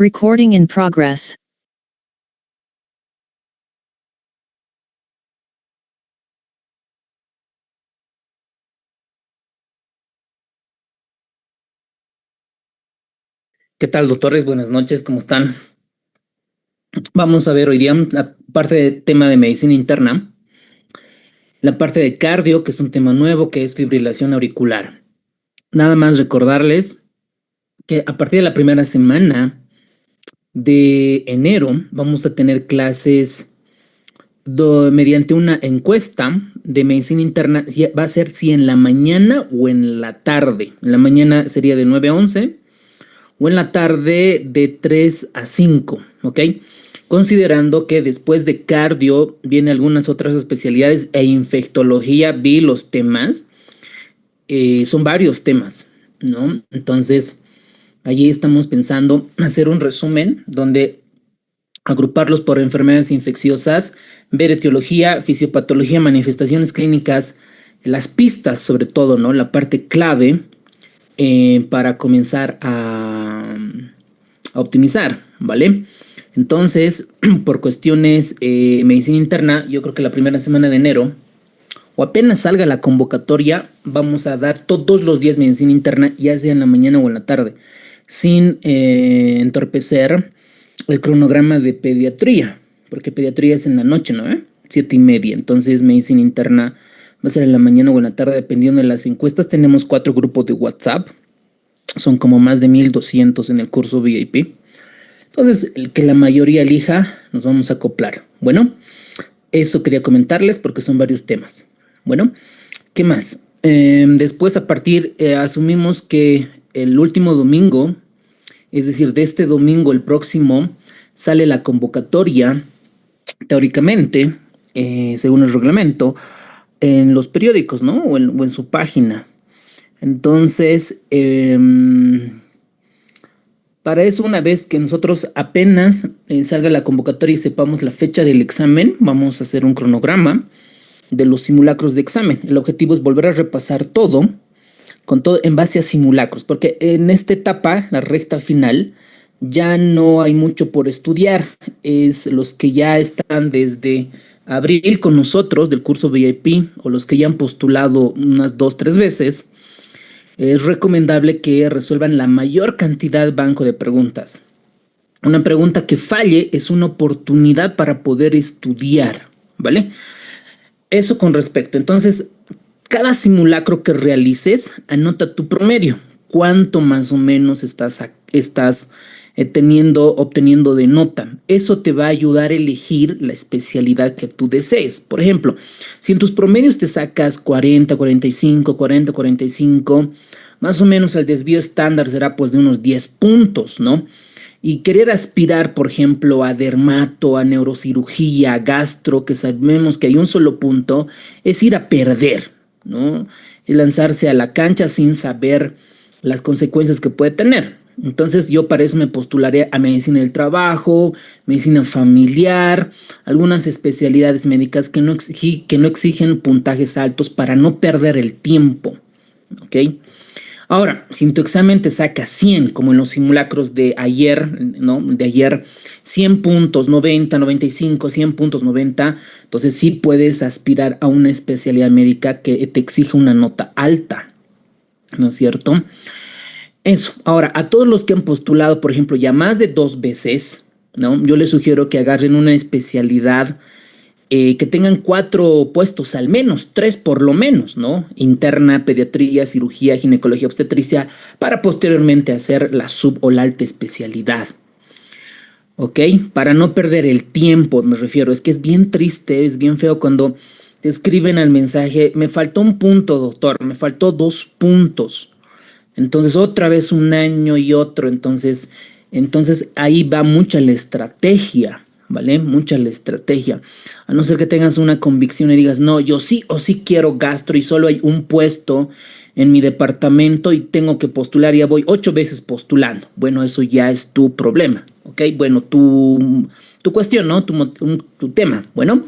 Recording in progress. ¿Qué tal, doctores? Buenas noches, ¿cómo están? Vamos a ver hoy día la parte del tema de medicina interna, la parte de cardio, que es un tema nuevo, que es fibrilación auricular. Nada más recordarles que a partir de la primera semana de enero vamos a tener clases mediante una encuesta de medicina interna. Va a ser si en la mañana o en la tarde. En la mañana sería de 9 a 11 o en la tarde de 3 a 5, ¿ok? Considerando que después de cardio vienen algunas otras especialidades e infectología, vi los temas, son varios temas, ¿no? Entonces, allí estamos pensando hacer un resumen donde agruparlos por enfermedades infecciosas, ver etiología, fisiopatología, manifestaciones clínicas, las pistas sobre todo, ¿no? La parte clave para comenzar a optimizar, ¿vale? Entonces, por cuestiones medicina interna, yo creo que la primera semana de enero, o apenas salga la convocatoria, vamos a dar todos los días medicina interna, ya sea en la mañana o en la tarde, sin entorpecer el cronograma de pediatría, porque pediatría es en la noche, ¿no? 7:30, entonces medicina interna va a ser en la mañana o en la tarde, dependiendo de las encuestas. Tenemos 4 grupos de WhatsApp, son como más de 1200 en el curso VIP. Entonces, el que la mayoría elija, nos vamos a acoplar. Bueno, eso quería comentarles porque son varios temas. Bueno, ¿qué más? Después, asumimos que el último domingo, es decir, de este domingo, el próximo, sale la convocatoria, teóricamente, según el reglamento, en los periódicos, ¿no? O en su página. Entonces, para eso, una vez que nosotros apenas salga la convocatoria y sepamos la fecha del examen, vamos a hacer un cronograma de los simulacros de examen. El objetivo es volver a repasar todo, con todo en base a simulacros, porque en esta etapa, la recta final, ya no hay mucho por estudiar. Es los que ya están desde abril con nosotros del curso VIP o los que ya han postulado unas 2-3 veces. Es recomendable que resuelvan la mayor cantidad de banco de preguntas. Una pregunta que falle es una oportunidad para poder estudiar, ¿vale? Eso con respecto. Entonces, cada simulacro que realices, anota tu promedio. ¿Cuánto más o menos estás obteniendo de nota? Eso te va a ayudar a elegir la especialidad que tú desees. Por ejemplo, si en tus promedios te sacas 40, 45, 40, 45, más o menos el desvío estándar será pues de unos 10 puntos, ¿no? Y querer aspirar, por ejemplo, a dermato, a neurocirugía, a gastro, que sabemos que hay un solo punto, es ir a perder, ¿no? Es lanzarse a la cancha sin saber las consecuencias que puede tener. Entonces yo para eso me postularé a medicina del trabajo, medicina familiar, algunas especialidades médicas que no exigen puntajes altos para no perder el tiempo, ¿ok? Ahora, si en tu examen te saca 100, como en los simulacros de ayer, ¿no? De ayer, 100 puntos, 90, 95, 100 puntos, 90, entonces sí puedes aspirar a una especialidad médica que te exija una nota alta, ¿no es cierto? Eso. Ahora, a todos los que han postulado, por ejemplo, ya más de 2 veces, ¿no? Yo les sugiero que agarren una especialidad que tengan 4 puestos, al menos 3 por lo menos, ¿no? Interna, pediatría, cirugía, ginecología, obstetricia, para posteriormente hacer la sub o la alta especialidad. ¿Ok? Para no perder el tiempo, me refiero. Es que es bien triste, es bien feo cuando te escriben al mensaje, me faltó un punto, doctor, me faltó 2 puntos. Entonces otra vez un año y otro, entonces ahí va mucha la estrategia, ¿vale? Mucha la estrategia. A no ser que tengas una convicción y digas, no, yo sí o sí quiero gastro y solo hay un puesto en mi departamento y tengo que postular, ya voy 8 veces postulando. Bueno, eso ya es tu problema, ¿ok? Bueno, tu cuestión, ¿no? Tu tema. Bueno,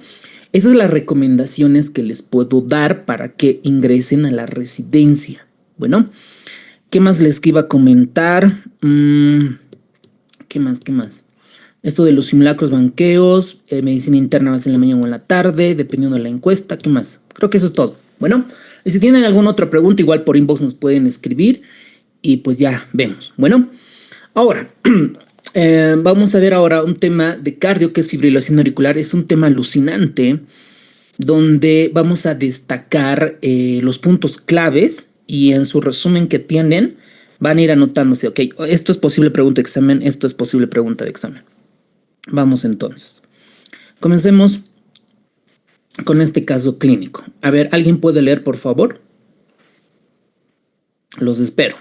esas son las recomendaciones que les puedo dar para que ingresen a la residencia. Bueno, ¿qué más les iba a comentar? ¿Qué más? ¿Qué más? Esto de los simulacros, banqueos, medicina interna va a ser en la mañana o en la tarde, dependiendo de la encuesta. ¿Qué más? Creo que eso es todo. Bueno, y si tienen alguna otra pregunta, igual por inbox nos pueden escribir y pues ya vemos. Bueno, ahora vamos a ver ahora un tema de cardio que es fibrilación auricular. Es un tema alucinante donde vamos a destacar los puntos claves y en su resumen que tienen van a ir anotándose. Ok, esto es posible pregunta de examen, esto es posible pregunta de examen. Vamos entonces. Comencemos con este caso clínico. A ver, ¿alguien puede leer, por favor? Los espero.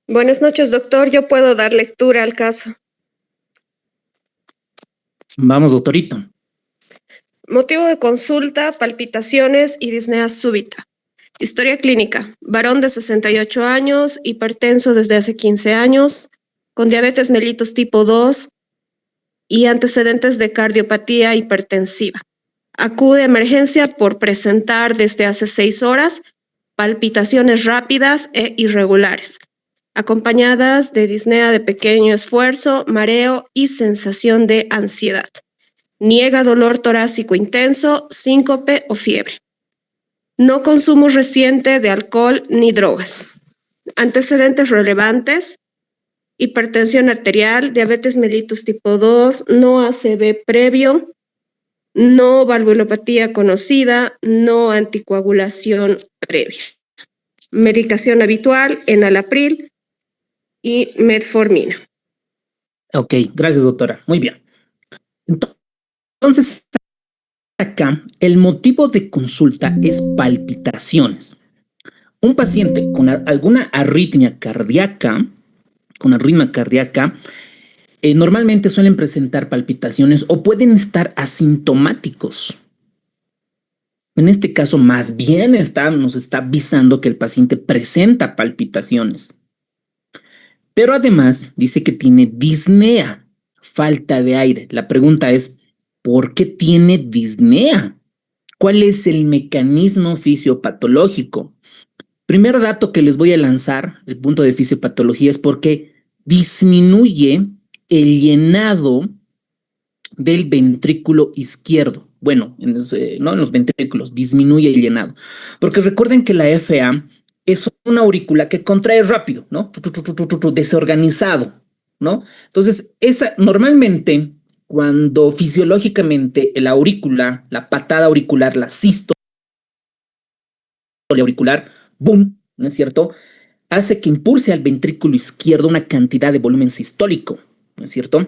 Buenas noches, doctor. Yo puedo dar lectura al caso. Vamos, doctorito. Motivo de consulta, palpitaciones y disnea súbita. Historia clínica. Varón de 68 años, hipertenso desde hace 15 años, con diabetes mellitus tipo 2 y antecedentes de cardiopatía hipertensiva. Acude a emergencia por presentar desde hace 6 horas palpitaciones rápidas e irregulares, acompañadas de disnea de pequeño esfuerzo, mareo y sensación de ansiedad. Niega dolor torácico intenso, síncope o fiebre. No consumo reciente de alcohol ni drogas. Antecedentes relevantes: hipertensión arterial, diabetes mellitus tipo 2, no ACV previo, no valvulopatía conocida, no anticoagulación previa. Medicación habitual, enalapril y metformina. Ok, gracias, doctora. Muy bien. Entonces, acá el motivo de consulta es palpitaciones. Un paciente con alguna arritmia cardíaca, normalmente suelen presentar palpitaciones o pueden estar asintomáticos. En este caso, más bien nos está avisando que el paciente presenta palpitaciones. Pero además dice que tiene disnea, falta de aire. La pregunta es, ¿por qué tiene disnea? ¿Cuál es el mecanismo fisiopatológico? Primer dato que les voy a lanzar, el punto de fisiopatología, es porque disminuye el llenado del ventrículo izquierdo. Bueno, no en los ventrículos, disminuye el llenado. Porque recuerden que la FA es una aurícula que contrae rápido, ¿no? Desorganizado, ¿no? Entonces, normalmente, cuando fisiológicamente la aurícula, la patada auricular, la sístole auricular, boom, ¿no es cierto? Hace que impulse al ventrículo izquierdo una cantidad de volumen sistólico, ¿no es cierto?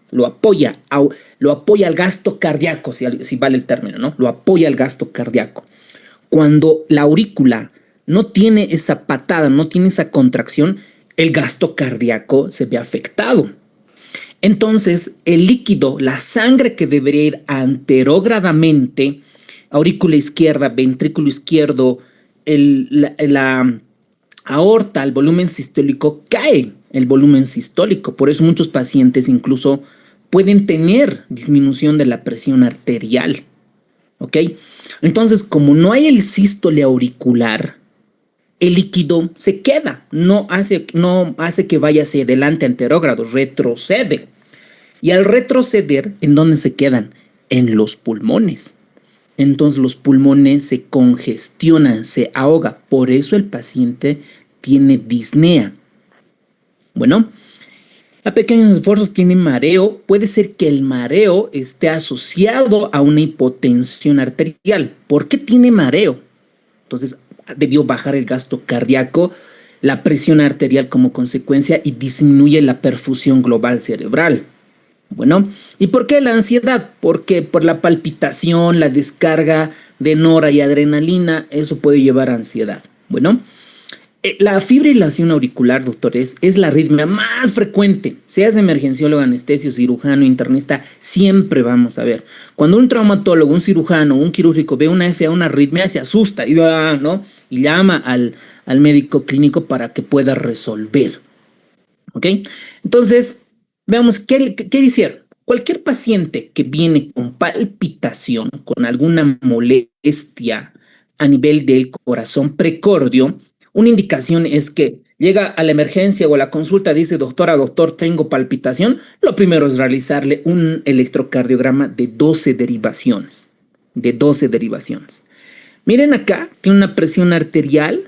Lo apoya al gasto cardíaco, si vale el término, ¿no? Lo apoya al gasto cardíaco. Cuando la aurícula no tiene esa patada, no tiene esa contracción, el gasto cardíaco se ve afectado. Entonces, el líquido, la sangre que debería ir anterogradamente, aurícula izquierda, ventrículo izquierdo, la aorta, el volumen sistólico, cae el volumen sistólico. Por eso muchos pacientes incluso pueden tener disminución de la presión arterial. ¿Ok? Entonces, como no hay el sístole auricular, el líquido se queda, no hace que vaya hacia adelante anterógrado, retrocede. Y al retroceder, ¿en dónde se quedan? En los pulmones. Entonces los pulmones se congestionan, se ahoga. Por eso el paciente tiene disnea. Bueno, a pequeños esfuerzos tiene mareo. Puede ser que el mareo esté asociado a una hipotensión arterial. ¿Por qué tiene mareo? Entonces debió bajar el gasto cardíaco, la presión arterial como consecuencia y disminuye la perfusión global cerebral. Bueno, ¿y por qué la ansiedad? Porque por la palpitación, la descarga de nora y adrenalina, eso puede llevar a ansiedad. Bueno, la fibrilación auricular, doctores, es la arritmia más frecuente. Seas emergenciólogo, anestesio, cirujano, internista, siempre vamos a ver. Cuando un traumatólogo, un cirujano, un quirúrgico ve una FA, una arritmia, se asusta y, ¿no? Y llama al médico clínico para que pueda resolver. ¿Ok? Entonces, veamos, ¿qué hicieron? Cualquier paciente que viene con palpitación, con alguna molestia a nivel del corazón precordio, una indicación es que llega a la emergencia o a la consulta, dice doctora, doctor, tengo palpitación. Lo primero es realizarle un electrocardiograma de 12 derivaciones. De 12 derivaciones. Miren acá, tiene una presión arterial.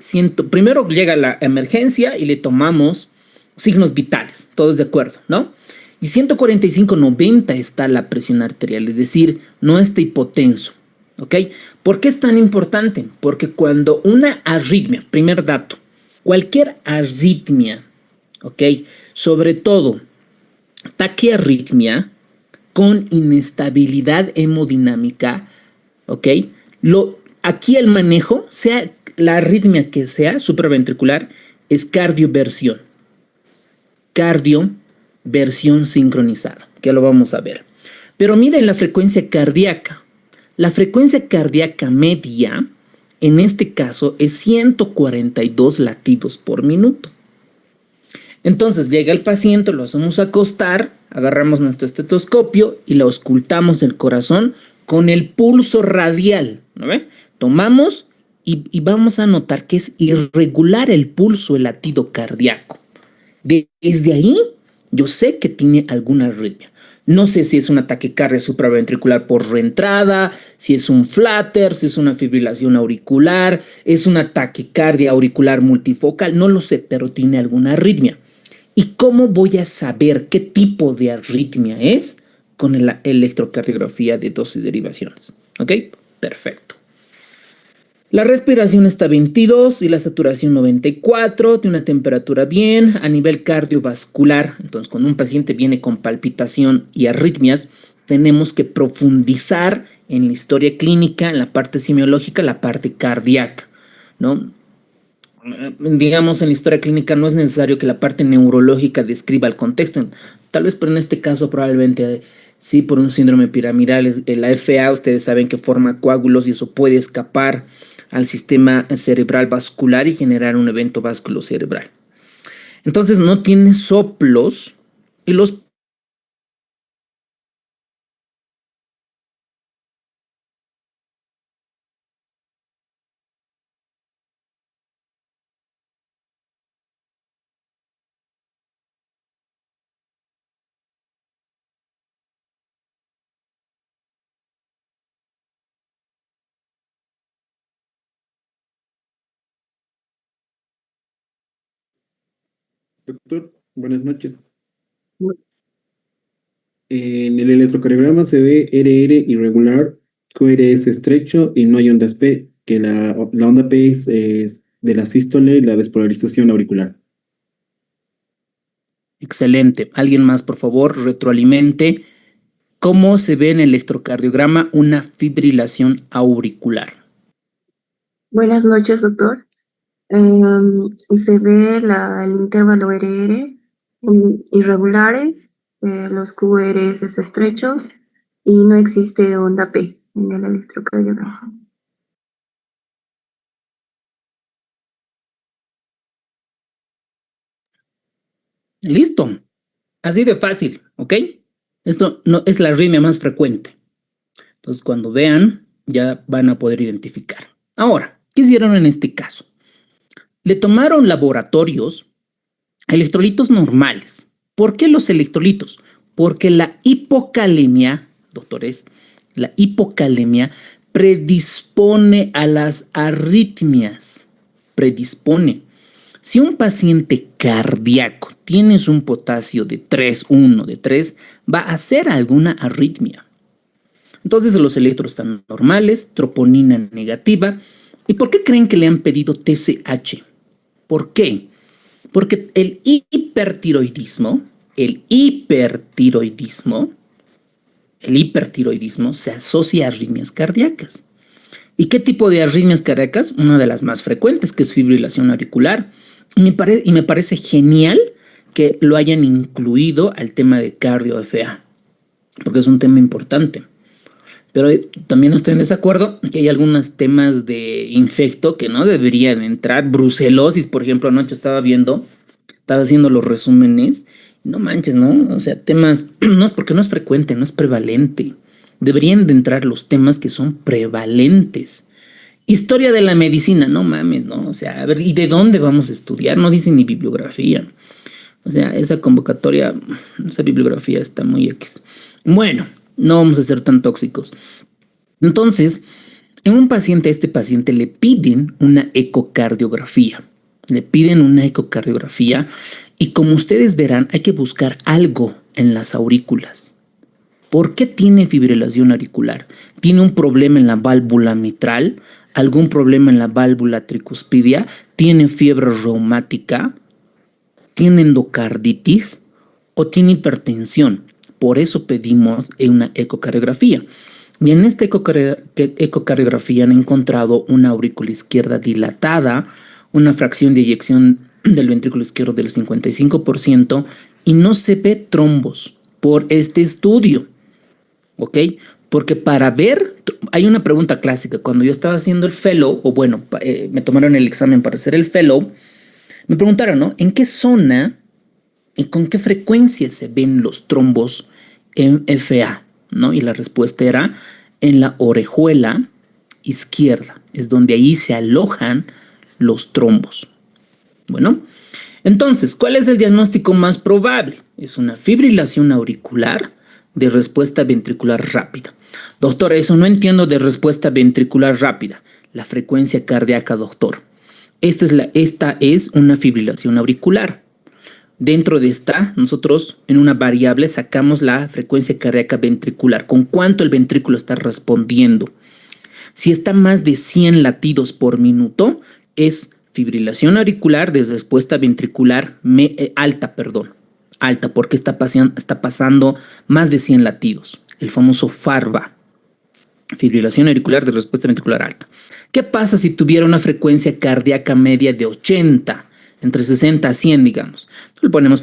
Primero llega a la emergencia y le tomamos signos vitales, todos de acuerdo, ¿no? Y 145/90 está la presión arterial, es decir, no está hipotenso, ¿ok? ¿Por qué es tan importante? Porque cuando una arritmia, primer dato, cualquier arritmia, ¿ok? Sobre todo taquiarritmia con inestabilidad hemodinámica, ¿ok? Aquí el manejo, sea la arritmia que sea, supraventricular, es cardioversión. Cardioversión sincronizada, que lo vamos a ver. Pero miren la frecuencia cardíaca. La frecuencia cardíaca media, en este caso, es 142 latidos por minuto. Entonces llega el paciente, lo hacemos acostar, agarramos nuestro estetoscopio y le auscultamos el corazón con el pulso radial, ¿no ve? Tomamos y vamos a notar que es irregular el pulso, el latido cardíaco. Desde ahí yo sé que tiene alguna arritmia. No sé si es una taquicardia supraventricular por reentrada, si es un flutter, si es una fibrilación auricular, es una taquicardia auricular multifocal, no lo sé, pero tiene alguna arritmia. ¿Y cómo voy a saber qué tipo de arritmia es? Con la electrocardiografía de 12 derivaciones. ¿Ok? Perfecto. La respiración está 22 y la saturación 94, tiene una temperatura bien. A nivel cardiovascular, entonces cuando un paciente viene con palpitación y arritmias, tenemos que profundizar en la historia clínica, en la parte semiológica, la parte cardíaca, ¿no? Digamos, en la historia clínica no es necesario que la parte neurológica describa el contexto. Tal vez, pero en este caso probablemente sí por un síndrome piramidal. La FA, ustedes saben que forma coágulos y eso puede escapar al sistema cerebral vascular y generar un evento vasculocerebral. Entonces no tiene soplos y los Doctor, buenas noches. En el electrocardiograma se ve RR irregular, QRS estrecho y no hay ondas P, que la onda P es de la sístole y la despolarización auricular. Excelente. Alguien más, por favor, retroalimente. ¿Cómo se ve en el electrocardiograma una fibrilación auricular? Buenas noches, doctor. Se ve el intervalo RR irregulares, los QRS estrechos y no existe onda P en el electrocardiograma. Listo. Así de fácil, ¿ok? Esto no es la arritmia más frecuente. Entonces, cuando vean, ya van a poder identificar. Ahora, ¿qué hicieron en este caso? Le tomaron laboratorios electrolitos normales. ¿Por qué los electrolitos? Porque la hipocalemia, doctores, la hipocalemia predispone a las arritmias. Predispone. Si un paciente cardíaco tiene un potasio de 3, 1, de 3, va a hacer alguna arritmia. Entonces los electros están normales, troponina negativa. ¿Y por qué creen que le han pedido TSH? ¿Por qué? Porque el hipertiroidismo se asocia a arritmias cardíacas. ¿Y qué tipo de arritmias cardíacas? Una de las más frecuentes, que es fibrilación auricular. Y me parece genial que lo hayan incluido al tema de cardio-FA, porque es un tema importante. Pero también estoy en desacuerdo que hay algunos temas de infecto que no deberían entrar. Brucelosis, por ejemplo, anoche estaba haciendo los resúmenes No manches, ¿no? O sea, temas, no, porque no es frecuente, no es prevalente. Deberían de entrar los temas que son prevalentes. Historia de la medicina, no mames, ¿no? O sea, a ver, ¿y de dónde vamos a estudiar? No dice ni bibliografía. O sea, esa convocatoria, esa bibliografía está muy X. Bueno, no vamos a ser tan tóxicos. Entonces, en un paciente, a este paciente le piden una ecocardiografía. Le piden una ecocardiografía y como ustedes verán, hay que buscar algo en las aurículas. ¿Por qué tiene fibrilación auricular? ¿Tiene un problema en la válvula mitral? ¿Algún problema en la válvula tricuspidia? ¿Tiene fiebre reumática? ¿Tiene endocarditis? ¿O tiene hipertensión? Por eso pedimos una ecocardiografía. Y en esta ecocardiografía han encontrado una aurícula izquierda dilatada, una fracción de eyección del ventrículo izquierdo del 55% y no se ve trombos por este estudio. ¿Ok? Porque para ver, hay una pregunta clásica. Cuando yo estaba haciendo el fellow, o bueno, me tomaron el examen para hacer el fellow, me preguntaron, ¿no? ¿En qué zona y con qué frecuencia se ven los trombos en FA? ¿No? Y la respuesta era en la orejuela izquierda. Es donde ahí se alojan los trombos. Bueno, entonces, ¿cuál es el diagnóstico más probable? Es una fibrilación auricular de respuesta ventricular rápida. Doctor, eso no entiendo de respuesta ventricular rápida. La frecuencia cardíaca, doctor. Esta es una fibrilación auricular. Dentro de esta, nosotros en una variable sacamos la frecuencia cardíaca ventricular. ¿Con cuánto el ventrículo está respondiendo? Si está más de 100 latidos por minuto, es fibrilación auricular de respuesta ventricular alta, alta, porque está pasando más de 100 latidos, el famoso FARVA, fibrilación auricular de respuesta ventricular alta. ¿Qué pasa si tuviera una frecuencia cardíaca media de 80, entre 60 a 100, digamos? Entonces le ponemos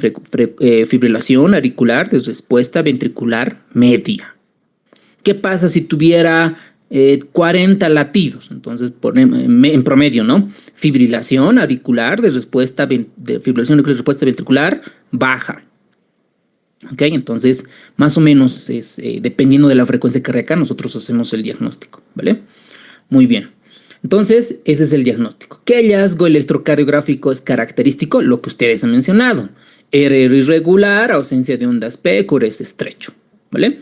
fibrilación auricular de respuesta ventricular media. ¿Qué pasa si tuviera 40 latidos? Entonces ponemos en promedio, ¿no? Fibrilación auricular de fibrilación auricular de respuesta ventricular baja. ¿Ok? Entonces, más o menos es dependiendo de la frecuencia cardíaca, nosotros hacemos el diagnóstico, ¿vale? Muy bien. Entonces, ese es el diagnóstico. ¿Qué hallazgo electrocardiográfico es característico? Lo que ustedes han mencionado. RR irregular, ausencia de ondas P, QRS estrecho, ¿vale?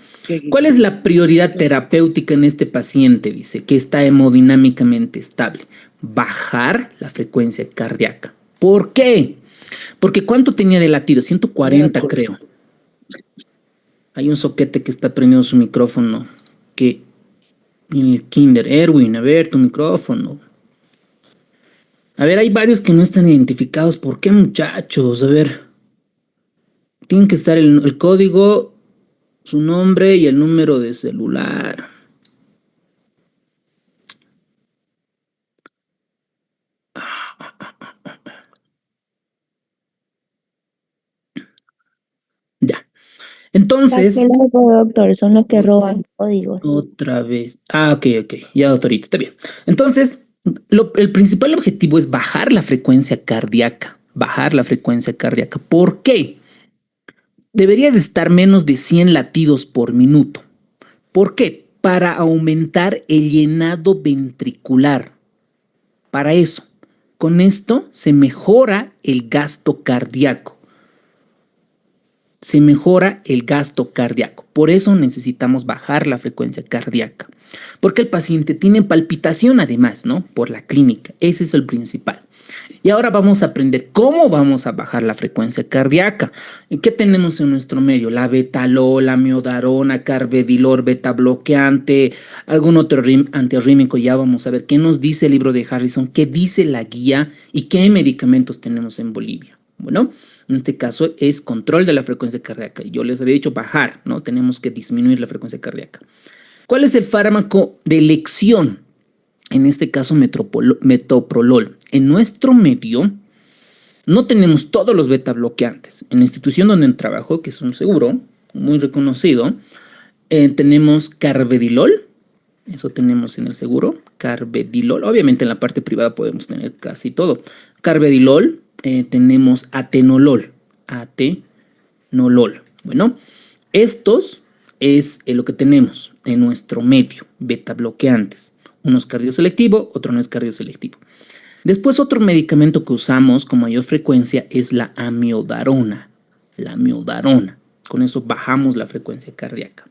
¿Cuál es la prioridad terapéutica en este paciente? Dice que está hemodinámicamente estable. Bajar la frecuencia cardíaca. ¿Por qué? Porque ¿cuánto tenía de latido? 140, creo. Hay un soquete que está prendiendo su micrófono. Que en el kinder. Erwin, a ver, tu micrófono. A ver, hay varios que no están identificados. ¿Por qué, muchachos? A ver. Tienen que estar el código, su nombre y el número de celular. Ya. Entonces. Doctor, son los que roban códigos. Otra vez. Ok. Ya, doctorita, está bien. Entonces, el principal objetivo es bajar la frecuencia cardíaca. Bajar la frecuencia cardíaca. ¿Por qué? Debería de estar menos de 100 latidos por minuto. ¿Por qué? Para aumentar el llenado ventricular. Para eso. Con esto se mejora el gasto cardíaco. Se mejora el gasto cardíaco. Por eso necesitamos bajar la frecuencia cardíaca. Porque el paciente tiene palpitación además, ¿no? Por la clínica. Ese es el principal. Y ahora vamos a aprender cómo vamos a bajar la frecuencia cardíaca. ¿Qué tenemos en nuestro medio? La betalol, la miodarona, carvedilol, beta bloqueante, algún otro antiarrítmico. Ya vamos a ver qué nos dice el libro de Harrison, qué dice la guía y qué medicamentos tenemos en Bolivia. Bueno, en este caso es control de la frecuencia cardíaca. Yo les había dicho bajar, ¿no? Tenemos que disminuir la frecuencia cardíaca. ¿Cuál es el fármaco de elección? En este caso, metoprolol. En nuestro medio no tenemos todos los beta bloqueantes. En la institución donde trabajo, que es un seguro muy reconocido, tenemos carvedilol. Eso tenemos en el seguro, carvedilol. Obviamente en la parte privada podemos tener casi todo. Carvedilol, tenemos atenolol, nolol. Bueno, estos es lo que tenemos en nuestro medio, beta bloqueantes. Uno es cardioselectivo, otro no es cardioselectivo. Después, otro medicamento que usamos con mayor frecuencia es la amiodarona. La amiodarona. Con eso bajamos la frecuencia cardíaca.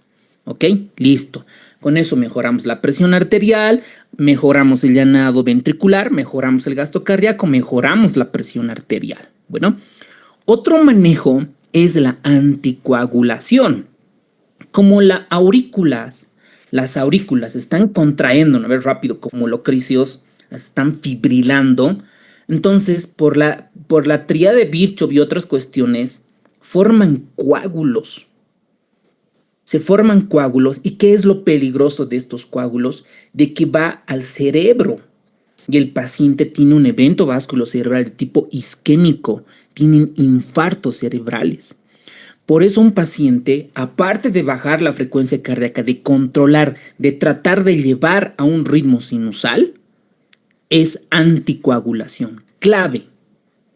¿Ok? Listo. Con eso mejoramos la presión arterial, mejoramos el llenado ventricular, mejoramos el gasto cardíaco, mejoramos la presión arterial. Bueno, otro manejo es la anticoagulación. Como las aurículas están contrayendo, ¿no? A ver, rápido, como locricios, están fibrilando. Entonces, por la tríada de Virchow y otras cuestiones, forman coágulos. Se forman coágulos. ¿Y qué es lo peligroso de estos coágulos? De que va al cerebro y el paciente tiene un evento vasculocerebral de tipo isquémico, tienen infartos cerebrales. Por eso un paciente, aparte de bajar la frecuencia cardíaca, de controlar, de tratar de llevar a un ritmo sinusal, es anticoagulación, clave.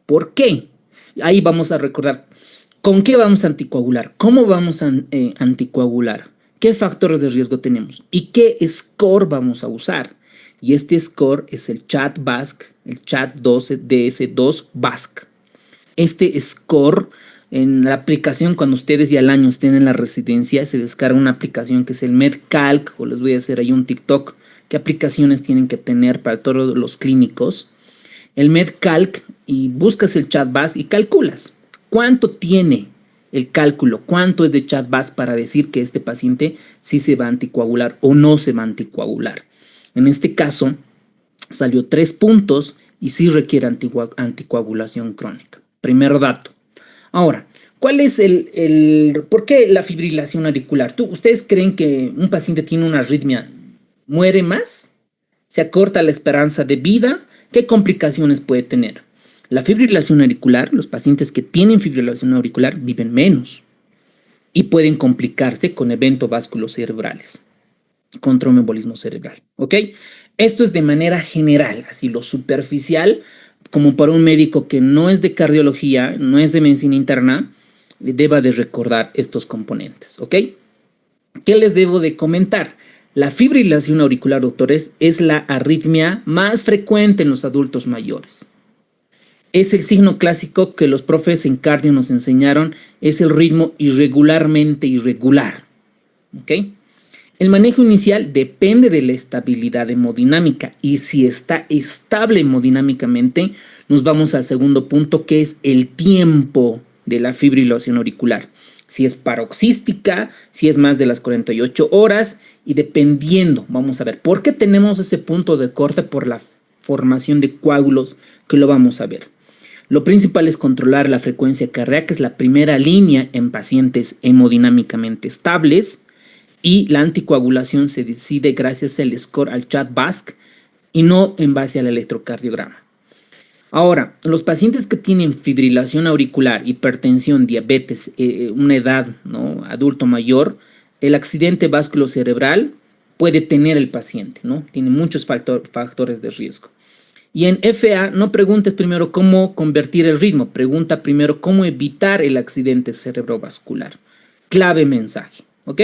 ¿Por qué? Ahí vamos a recordar, ¿con qué vamos a anticoagular? ¿Cómo vamos a anticoagular? ¿Qué factores de riesgo tenemos? ¿Y qué score vamos a usar? Y este score es el CHAD-VASc, el CHAD-12DS2-VASc. Este score, en la aplicación, cuando ustedes ya al año estén en la residencia, se descarga una aplicación que es el MedCalc, o les voy a hacer ahí un TikTok, qué aplicaciones tienen que tener para todos los clínicos. El MedCalc, y buscas el CHAD-VASc y calculas cuánto tiene el cálculo, cuánto es de CHAD-VASc para decir que este paciente sí se va a anticoagular o no se va a anticoagular. En este caso, salió 3 puntos y sí requiere anticoagulación crónica. Primer dato. Ahora, ¿cuál es por qué la fibrilación auricular? ¿Ustedes creen que un paciente tiene una arritmia, muere más? ¿Se acorta la esperanza de vida? ¿Qué complicaciones puede tener? La fibrilación auricular, los pacientes que tienen fibrilación auricular viven menos y pueden complicarse con eventos vasculocerebrales, con tromboembolismo cerebral. ¿Ok? Esto es de manera general, así lo superficial, como para un médico que no es de cardiología, no es de medicina interna, deba de recordar estos componentes. ¿Ok? ¿Qué les debo de comentar? La fibrilación auricular, doctores, es la arritmia más frecuente en los adultos mayores. Es el signo clásico que los profes en cardio nos enseñaron, es el ritmo irregularmente irregular. ¿Ok? El manejo inicial depende de la estabilidad hemodinámica y si está estable hemodinámicamente, nos vamos al segundo punto, que es el tiempo de la fibrilación auricular. Si es paroxística, si es más de las 48 horas y dependiendo, vamos a ver, ¿por qué tenemos ese punto de corte? Por la formación de coágulos, que lo vamos a ver. Lo principal es controlar la frecuencia cardíaca, es la primera línea en pacientes hemodinámicamente estables, y la anticoagulación se decide gracias al score, al CHAD-VASc, y no en base al electrocardiograma. Ahora, los pacientes que tienen fibrilación auricular, hipertensión, diabetes, una edad, ¿no?, adulto mayor, el accidente vasculocerebral puede tener el paciente, ¿no? Tiene muchos factores de riesgo. Y en FA, no preguntes primero cómo convertir el ritmo, pregunta primero cómo evitar el accidente cerebrovascular. Clave mensaje, ¿ok?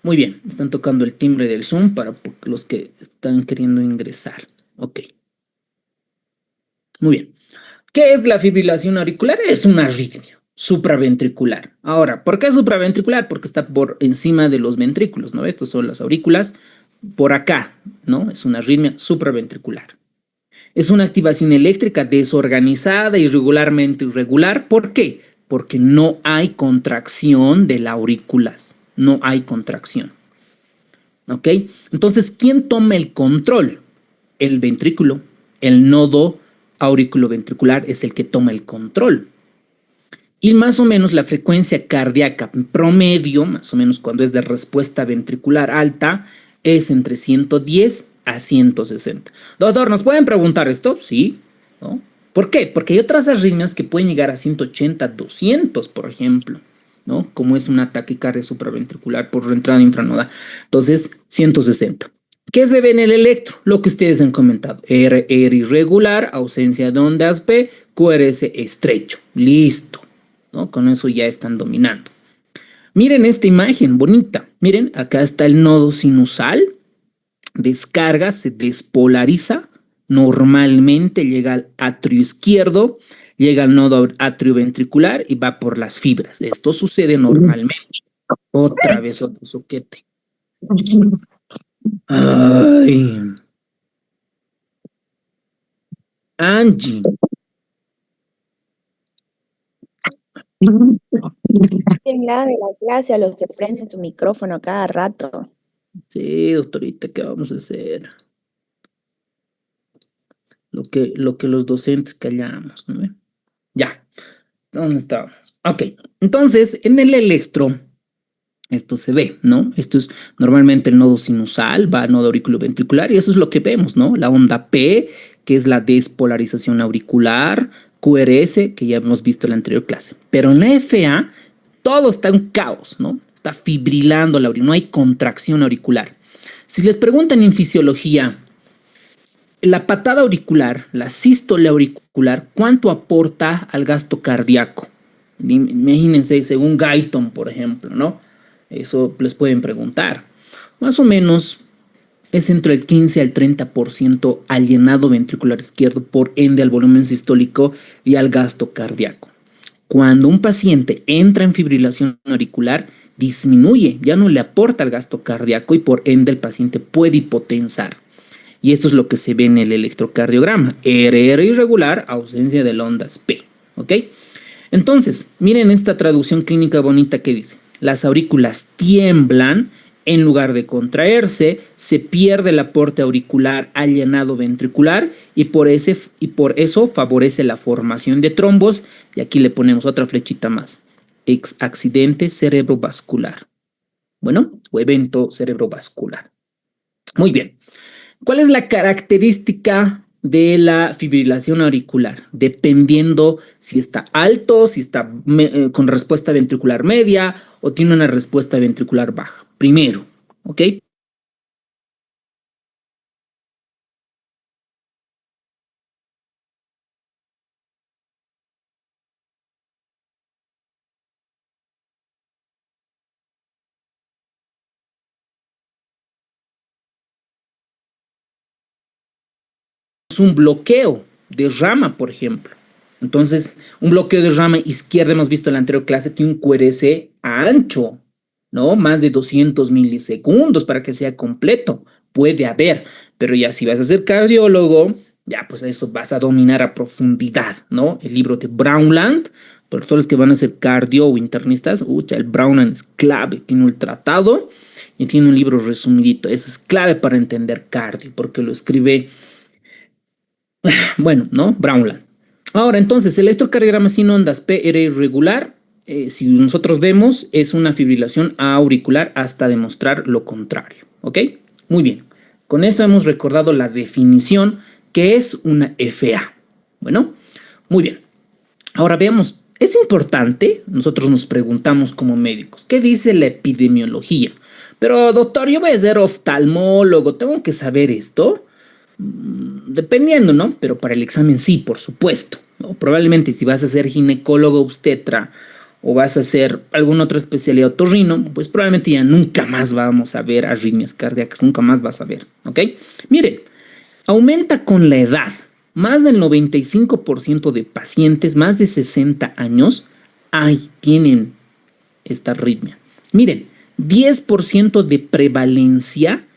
Muy bien, están tocando el timbre del Zoom para los que están queriendo ingresar. Ok. Muy bien. ¿Qué es la fibrilación auricular? Es una arritmia supraventricular. Ahora, ¿por qué supraventricular? Porque está por encima de los ventrículos, ¿no? Estos son las aurículas. Por acá, ¿no? Es una arritmia supraventricular. Es una activación eléctrica desorganizada, irregularmente irregular. ¿Por qué? Porque no hay contracción de las aurículas. No hay contracción. ¿Ok? Entonces, ¿quién toma el control? El ventrículo. El nodo auriculoventricular es el que toma el control. Y más o menos la frecuencia cardíaca promedio, más o menos cuando es de respuesta ventricular alta, es entre 110 a 160. Doctor, ¿nos pueden preguntar esto? Sí, ¿no? ¿Por qué? Porque hay otras arritmias que pueden llegar a 180, 200, por ejemplo, ¿no? Como es una taquicardia supraventricular por entrada infranoda. Entonces, 160. ¿Qué se ve en el electro? Lo que ustedes han comentado. R irregular, ausencia de ondas P, QRS estrecho. Listo. ¿no? Con eso ya están dominando. Miren esta imagen bonita. Miren, acá está el nodo sinusal. Descarga, se despolariza. Normalmente llega al atrio izquierdo, llega al nodo atrioventricular y va por las fibras. Esto sucede normalmente. Otra vez otro soquete. Ay. Angie. En la de la clase a los que prenden tu micrófono cada rato. Sí, doctorita, ¿qué vamos a hacer? Lo que los docentes callamos, ¿no? Ya, ¿dónde estábamos? Ok, entonces en el electro, esto se ve, ¿no? Esto es normalmente el nodo sinusal, va al nodo auriculoventricular y eso es lo que vemos, ¿no? La onda P, que es la despolarización auricular, QRS, que ya hemos visto en la anterior clase. Pero en la FA, todo está en caos, ¿no? Está fibrilando la auricular, no hay contracción auricular. Si les preguntan en fisiología, la patada auricular, la sístole auricular, ¿cuánto aporta al gasto cardíaco? Imagínense, según Guyton, por ejemplo, ¿no? Eso les pueden preguntar. Más o menos es entre el 15 al 30% al llenado ventricular izquierdo, por ende al volumen sistólico y al gasto cardíaco. Cuando un paciente entra en fibrilación auricular, disminuye, ya no le aporta al gasto cardíaco y por ende el paciente puede hipotensar. Y esto es lo que se ve en el electrocardiograma. RR irregular, ausencia de ondas P. ¿Ok? Entonces, miren esta traducción clínica bonita que dice. Las aurículas tiemblan, en lugar de contraerse, se pierde el aporte auricular al llenado ventricular y por eso favorece la formación de trombos. Y aquí le ponemos otra flechita más. Accidente cerebrovascular. Bueno, o evento cerebrovascular. Muy bien. ¿Cuál es la característica de la fibrilación auricular? Dependiendo si está alto, si está con respuesta ventricular media o tiene una respuesta ventricular baja. Primero, ¿ok? Es un bloqueo de rama, por ejemplo. Entonces, un bloqueo de rama izquierda, hemos visto en la anterior clase, tiene un QRS ancho, ¿no? Más de 200 milisegundos para que sea completo. Puede haber, pero ya si vas a ser cardiólogo, ya pues eso vas a dominar a profundidad, ¿no? El libro de Brownland, por todos los que van a ser cardio o internistas, el Brownland es clave, tiene un tratado y tiene un libro resumidito. Eso es clave para entender cardio, porque lo escribe, bueno, ¿no? Brownland. Ahora, entonces, el electrocardiograma sin ondas PR irregular, si nosotros vemos, es una fibrilación auricular hasta demostrar lo contrario. ¿Ok? Muy bien. Con eso hemos recordado la definición que es una FA. Bueno, muy bien. Ahora veamos, es importante, nosotros nos preguntamos como médicos, ¿qué dice la epidemiología? Pero doctor, yo voy a ser oftalmólogo, ¿tengo que saber esto? Dependiendo, ¿no? Pero para el examen sí, por supuesto, ¿no? Probablemente si vas a ser ginecólogo obstetra o vas a hacer alguna otra especialidad otorrino, pues probablemente ya nunca más vamos a ver arritmias cardíacas, nunca más vas a ver, ¿ok? Miren, aumenta con la edad. Más del 95% de pacientes más de 60 años tienen esta arritmia. Miren, 10% de prevalencia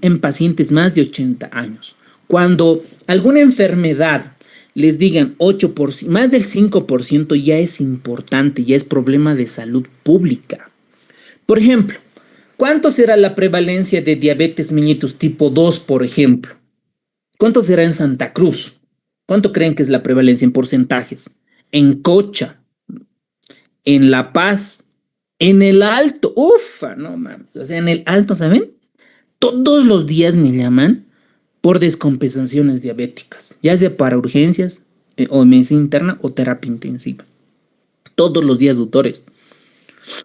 en pacientes más de 80 años. Cuando alguna enfermedad les digan 8%, más del 5% ya es importante, ya es problema de salud pública. Por ejemplo, ¿cuánto será la prevalencia de diabetes mellitus tipo 2, por ejemplo? ¿Cuánto será en Santa Cruz? ¿Cuánto creen que es la prevalencia en porcentajes? En Cocha, en La Paz, en el Alto, ufa, no mames, o sea, en el Alto, ¿saben? Todos los días me llaman por descompensaciones diabéticas, ya sea para urgencias o medicina interna o terapia intensiva. Todos los días, doctores.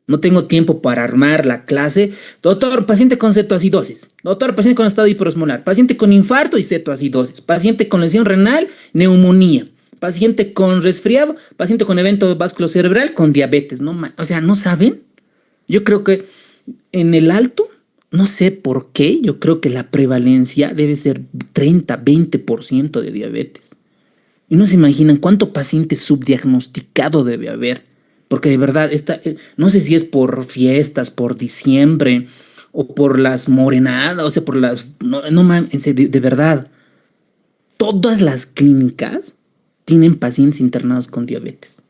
No tengo tiempo para armar la clase. Doctor, paciente con cetoacidosis. Doctor, paciente con estado hiperosmolar. Paciente con infarto y cetoacidosis. Paciente con lesión renal, neumonía. paciente con resfriado, paciente con evento vasculocerebral, con diabetes, ¿no? O sea, ¿no saben? Yo creo que en el alto, no sé por qué, yo creo que la prevalencia debe ser 30, 20% de diabetes. Y no se imaginan cuánto paciente subdiagnosticado debe haber. Porque de verdad, no sé si es por fiestas, por diciembre, o por las morenadas, o sea, por las... No mames, de verdad, todas las clínicas tienen pacientes internados con diabetes.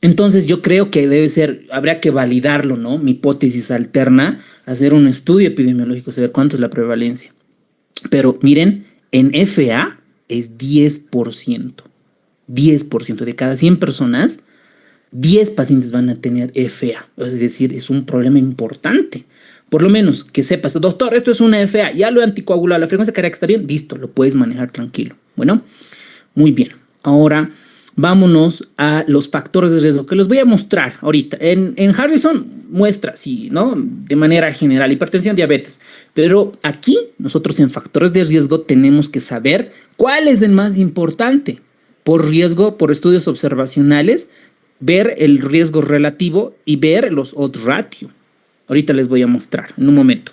Entonces yo creo que habría que validarlo, ¿no? Mi hipótesis alterna, hacer un estudio epidemiológico, saber cuánto es la prevalencia. Pero miren, en FA es 10%. 10% de cada 100 personas, 10 pacientes van a tener FA. Es decir, es un problema importante. Por lo menos que sepas, doctor, esto es una FA, ya lo he anticoagulado, la frecuencia cardíaca está bien, listo, lo puedes manejar tranquilo. Bueno, muy bien. Ahora vámonos a los factores de riesgo que los voy a mostrar ahorita. En Harrison muestra, sí, ¿no? De manera general, hipertensión, diabetes. Pero aquí nosotros en factores de riesgo tenemos que saber cuál es el más importante. Por riesgo, por estudios observacionales, ver el riesgo relativo y ver los odds ratio. Ahorita les voy a mostrar en un momento.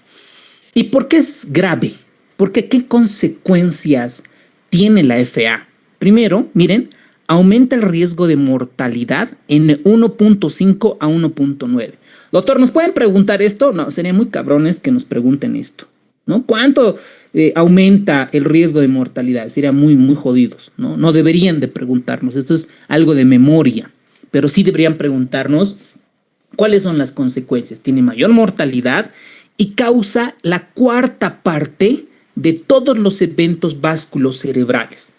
¿Y por qué es grave? Porque ¿qué consecuencias tiene la FA? Primero, miren, aumenta el riesgo de mortalidad en 1.5 a 1.9. Doctor, ¿nos pueden preguntar esto? No, sería muy cabrones que nos pregunten esto, ¿no? ¿Cuánto aumenta el riesgo de mortalidad? Sería muy, muy jodidos, ¿no? No deberían de preguntarnos, esto es algo de memoria, pero sí deberían preguntarnos cuáles son las consecuencias. Tiene mayor mortalidad y causa la cuarta parte de todos los eventos vasculocerebrales.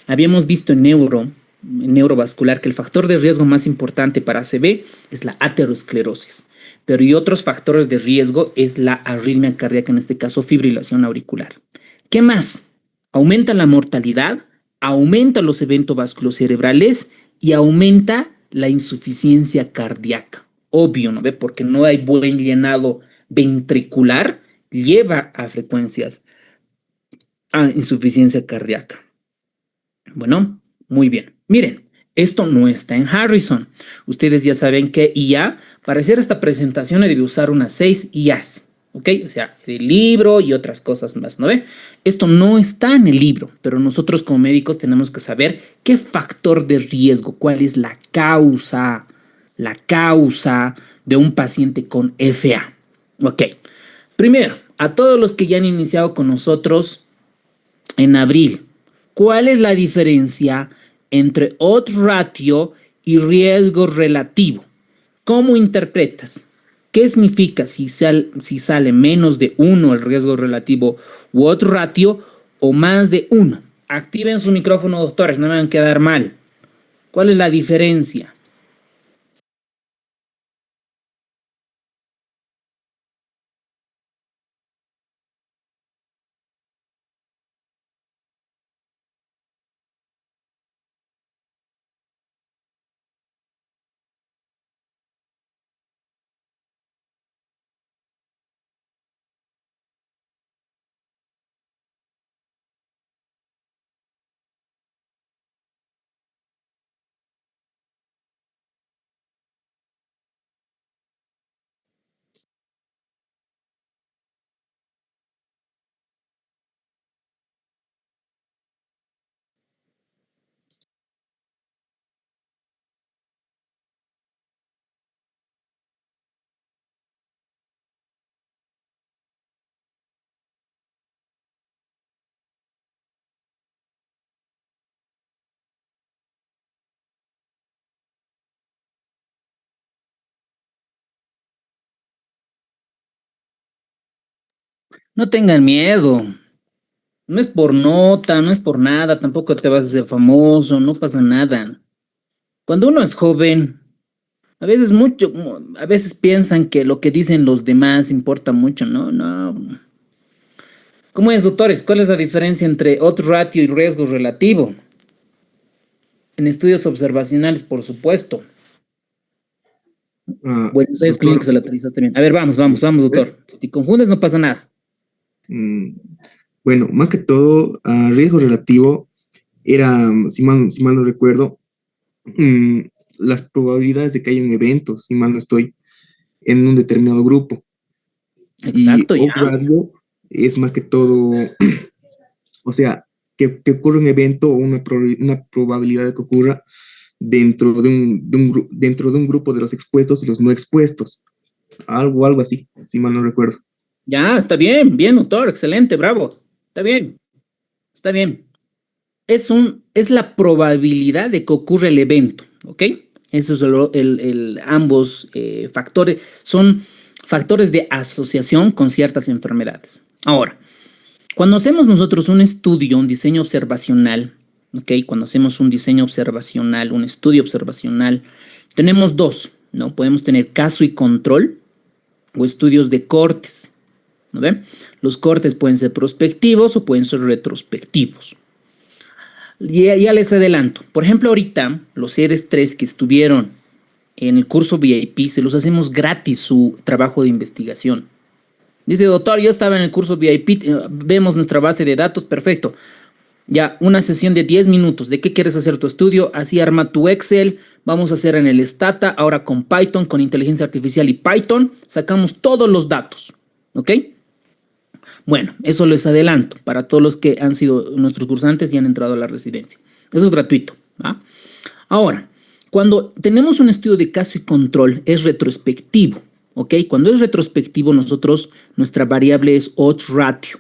Habíamos visto en neurovascular, que el factor de riesgo más importante para ACV es la aterosclerosis, pero y otros factores de riesgo es la arritmia cardíaca, en este caso fibrilación auricular. ¿Qué más? Aumenta la mortalidad, aumenta los eventos vasculocerebrales y aumenta la insuficiencia cardíaca. Obvio, ¿no ve? Porque no hay buen llenado ventricular, lleva a frecuencias a insuficiencia cardíaca. Bueno, muy bien. Miren, esto no está en Harrison. Ustedes ya saben que IA, para hacer esta presentación, he de usar unas 6 IAs, ¿ok? O sea, el libro y otras cosas más, ¿no ve? Esto no está en el libro, pero nosotros como médicos tenemos que saber qué factor de riesgo, cuál es la causa de un paciente con FA. Ok. Primero, a todos los que ya han iniciado con nosotros en abril, ¿cuál es la diferencia entre odds ratio y riesgo relativo? ¿Cómo interpretas? ¿Qué significa si sale menos de 1 el riesgo relativo u odds ratio o más de 1? Activen su micrófono, doctores, no me van a quedar mal. ¿Cuál es la diferencia? No tengan miedo. No es por nota, no es por nada, tampoco te vas a hacer famoso, no pasa nada. Cuando uno es joven, a veces piensan que lo que dicen los demás importa mucho, ¿no? No. ¿Cómo es, doctores? ¿Cuál es la diferencia entre odds ratio y riesgo relativo? En estudios observacionales, por supuesto. Bueno, ensayos clínicos aleatorizados también. A ver, vamos, doctor. Si te confundes, no pasa nada. Bueno, más que todo, riesgo relativo era, si mal no recuerdo, las probabilidades de que haya un evento, si mal no estoy, en un determinado grupo. Exacto, Y ya. O-Radio es más que todo, o sea, que ocurra un evento o una probabilidad de que ocurra dentro de un grupo de los expuestos y los no expuestos. Algo así, si mal no recuerdo. Ya, está bien, bien, doctor, excelente, bravo. Está bien, está bien. Es la probabilidad de que ocurra el evento, ¿ok? Eso es ambos factores, son factores de asociación con ciertas enfermedades. Ahora, cuando hacemos nosotros un estudio, un diseño observacional, ¿ok? Cuando hacemos un diseño observacional, un estudio observacional, tenemos dos, ¿no? Podemos tener caso y control o estudios de cortes, ¿no ven? Los cortes pueden ser prospectivos o pueden ser retrospectivos. Ya les adelanto. Por ejemplo, ahorita los seres 3 que estuvieron en el curso VIP, se los hacemos gratis su trabajo de investigación. Dice, doctor, yo estaba en el curso VIP, vemos nuestra base de datos, perfecto. Ya, una sesión de 10 minutos. ¿De qué quieres hacer tu estudio? Así arma tu Excel. Vamos a hacer en el Stata, ahora con Python, con inteligencia artificial y Python. Sacamos todos los datos. ¿Ok? Bueno, eso les adelanto para todos los que han sido nuestros cursantes y han entrado a la residencia. Eso es gratuito. ¿Va? Ahora, cuando tenemos un estudio de caso y control, es retrospectivo. ¿Ok? Cuando es retrospectivo, nuestra variable es odds ratio.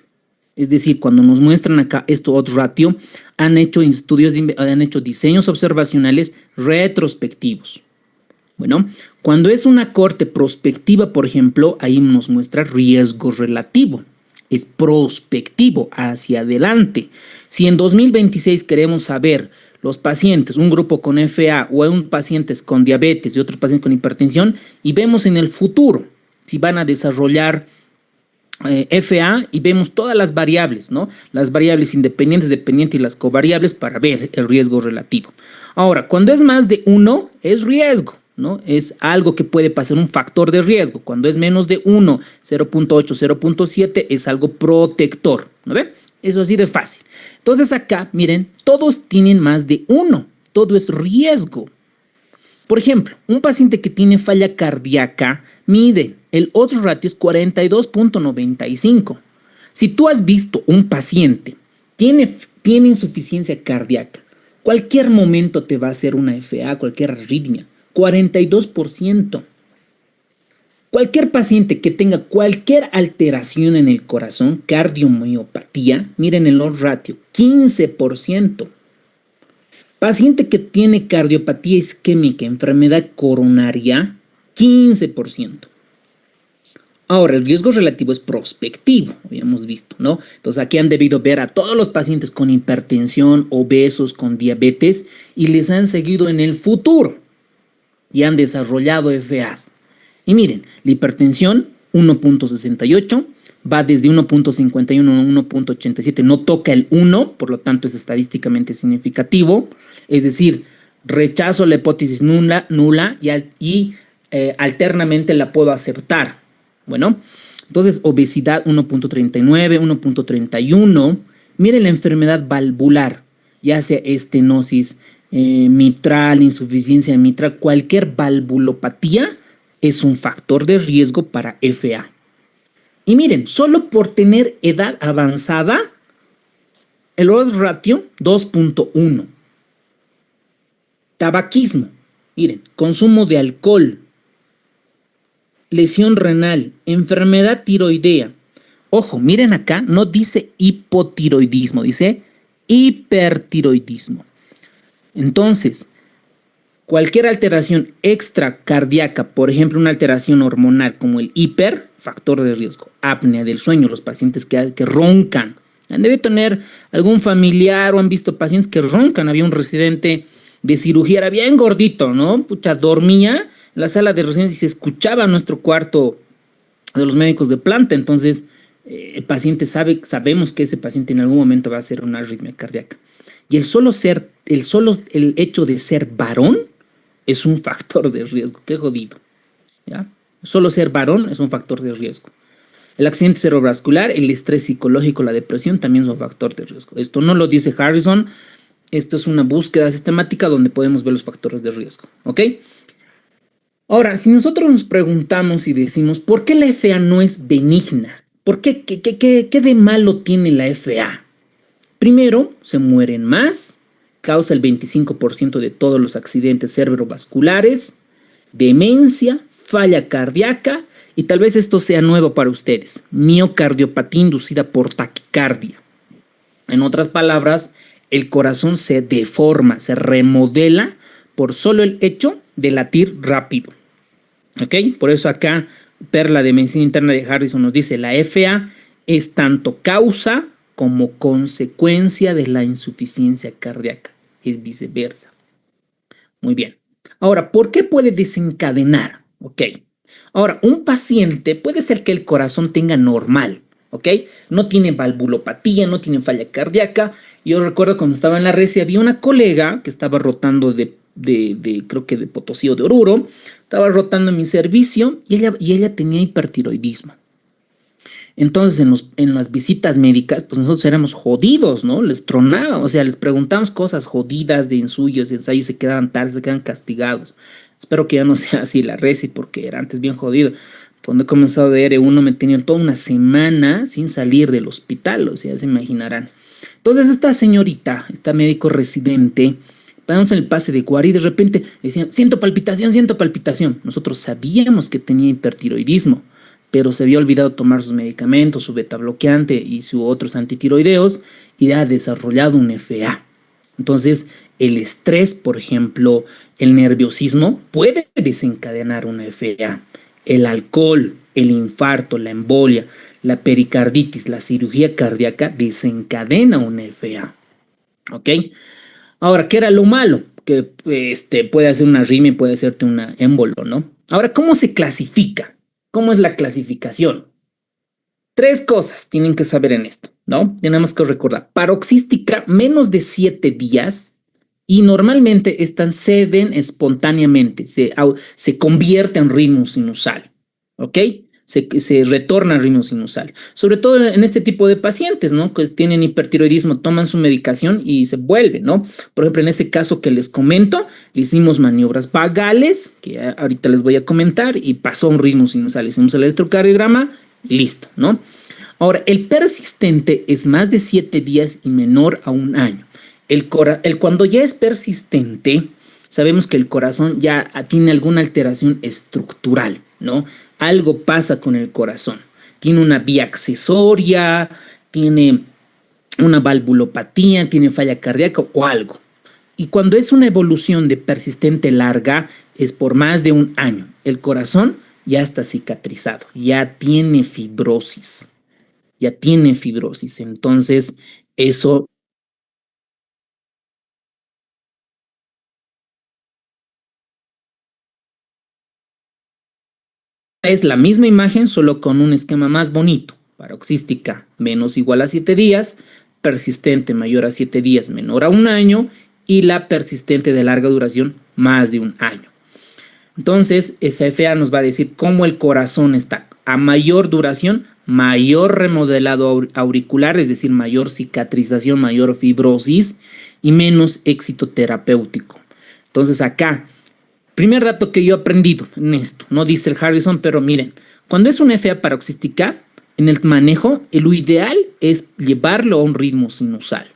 Es decir, cuando nos muestran acá esto odds ratio, han hecho estudios, han hecho diseños observacionales retrospectivos. Bueno, cuando es una corte prospectiva, por ejemplo, ahí nos muestra riesgo relativo. Es prospectivo, hacia adelante. Si en 2026 queremos saber los pacientes, un grupo con FA o un pacientes con diabetes y otros pacientes con hipertensión, y vemos en el futuro si van a desarrollar FA y vemos todas las variables, ¿no? Las variables independientes, dependientes y las covariables para ver el riesgo relativo. Ahora, cuando es más de 1, es riesgo, ¿no? Es algo que puede pasar, un factor de riesgo. Cuando es menos de 1, 0.8, 0.7, es algo protector, ¿no ve? Eso así de fácil. Entonces acá, miren, todos tienen más de 1, todo es riesgo. Por ejemplo, un paciente que tiene falla cardíaca, mide, el odds ratio es 42.95. Si tú has visto un paciente, tiene insuficiencia cardíaca, cualquier momento te va a hacer una FA, cualquier arritmia, 42%. Cualquier paciente que tenga cualquier alteración en el corazón, cardiomiopatía, miren el odds ratio, 15%. Paciente que tiene cardiopatía isquémica, enfermedad coronaria, 15%. Ahora, el riesgo relativo es prospectivo, habíamos visto, ¿no? Entonces, aquí han debido ver a todos los pacientes con hipertensión, obesos, con diabetes, y les han seguido en el futuro y han desarrollado FAs. Y miren, la hipertensión, 1.68, va desde 1.51 a 1.87, no toca el 1, por lo tanto es estadísticamente significativo, es decir, rechazo la hipótesis nula y alternamente la puedo aceptar. Bueno, entonces obesidad 1.39, 1.31, miren la enfermedad valvular, ya sea estenosis mitral, insuficiencia mitral, cualquier valvulopatía es un factor de riesgo para FA. Y miren, solo por tener edad avanzada, el odds ratio 2.1. Tabaquismo, miren, consumo de alcohol, lesión renal, enfermedad tiroidea. Ojo, miren acá, no dice hipotiroidismo, dice hipertiroidismo. Entonces, cualquier alteración extracardíaca, por ejemplo, una alteración hormonal como el hiper, factor de riesgo, apnea del sueño, los pacientes que roncan. Han debido tener algún familiar o han visto pacientes que roncan. Había un residente de cirugía, era bien gordito, ¿no? Pucha, dormía en la sala de residencia y se escuchaba nuestro cuarto de los médicos de planta. Entonces, el paciente sabemos que ese paciente en algún momento va a hacer una arritmia cardíaca. Y el hecho de ser varón es un factor de riesgo. Qué jodido, ¿ya? Solo ser varón es un factor de riesgo. El accidente cerebrovascular, el estrés psicológico, la depresión también es un factor de riesgo. Esto no lo dice Harrison, Esto es una búsqueda sistemática donde podemos ver los factores de riesgo, ¿ok? Ahora, si nosotros nos preguntamos y decimos, ¿por qué la FA no es benigna? ¿Por qué? ¿Qué de malo tiene la FA? Primero, se mueren más, causa el 25% de todos los accidentes cerebrovasculares, demencia, falla cardíaca y tal vez esto sea nuevo para ustedes, miocardiopatía inducida por taquicardia. En otras palabras, el corazón se deforma, se remodela por solo el hecho de latir rápido. ¿Ok? Por eso acá, Perla de Medicina Interna de Harrison nos dice, la FA es tanto causa como consecuencia de la insuficiencia cardíaca. Es viceversa. Muy bien. Ahora, ¿por qué puede desencadenar? Ok. Ahora, un paciente puede ser que el corazón tenga normal, ¿ok? No tiene valvulopatía, no tiene falla cardíaca. Yo recuerdo cuando estaba en la resi, había una colega que estaba rotando creo que de Potosí o de Oruro, estaba rotando en mi servicio y ella tenía hipertiroidismo. Entonces, en las visitas médicas, pues nosotros éramos jodidos, ¿no? Les tronábamos, o sea, les preguntamos cosas jodidas de ensayos, se quedaban tarde, se quedan castigados. Espero que ya no sea así la resi, porque era antes bien jodido. Cuando he comenzado de R1 me tenían toda una semana sin salir del hospital, o sea, ya se imaginarán. Entonces, esta señorita, esta médico residente, estábamos en el pase de guardia y de repente decían, siento palpitación, siento palpitación. Nosotros sabíamos que tenía hipertiroidismo, pero se había olvidado tomar sus medicamentos, su beta bloqueante y sus otros antitiroideos y ha desarrollado un FA. Entonces, el estrés, por ejemplo, el nerviosismo puede desencadenar una FA. El alcohol, el infarto, la embolia, la pericarditis, la cirugía cardíaca desencadena una FA. ¿Ok? Ahora, ¿qué era lo malo? Que puede hacer una arritmia y puede hacerte una émbolo, ¿no? Ahora, ¿cómo se clasifica? ¿Cómo es la clasificación? 3 cosas tienen que saber en esto, ¿no? Tenemos que recordar, paroxística menos de 7 días y normalmente estas ceden espontáneamente, se convierte en ritmo sinusal, ¿ok? Se retorna al ritmo sinusal, sobre todo en este tipo de pacientes, ¿no? Que tienen hipertiroidismo, toman su medicación y se vuelve, ¿no? Por ejemplo, en ese caso que les comento, le hicimos maniobras vagales, que ahorita les voy a comentar, y pasó un ritmo sinusal, hicimos el electrocardiograma y listo, ¿no? Ahora, el persistente es más de 7 días y menor a 1 año. Cuando ya es persistente, sabemos que el corazón ya tiene alguna alteración estructural, ¿no? Algo pasa con el corazón. Tiene una vía accesoria, tiene una valvulopatía, tiene falla cardíaca o algo. Y cuando es una evolución de persistente larga, es por más de 1 año. El corazón ya está cicatrizado, ya tiene fibrosis. Entonces, eso es la misma imagen, solo con un esquema más bonito. Paroxística menos igual a 7 días, persistente mayor a 7 días, menor a 1 año, y la persistente de larga duración, más de 1 año. Entonces, esa FA nos va a decir cómo el corazón está a mayor duración, mayor remodelado auricular, es decir, mayor cicatrización, mayor fibrosis y menos éxito terapéutico. Entonces, acá, primer dato que yo he aprendido en esto, no dice el Harrison, pero miren, cuando es una FA paroxística, en el manejo, lo ideal es llevarlo a un ritmo sinusal.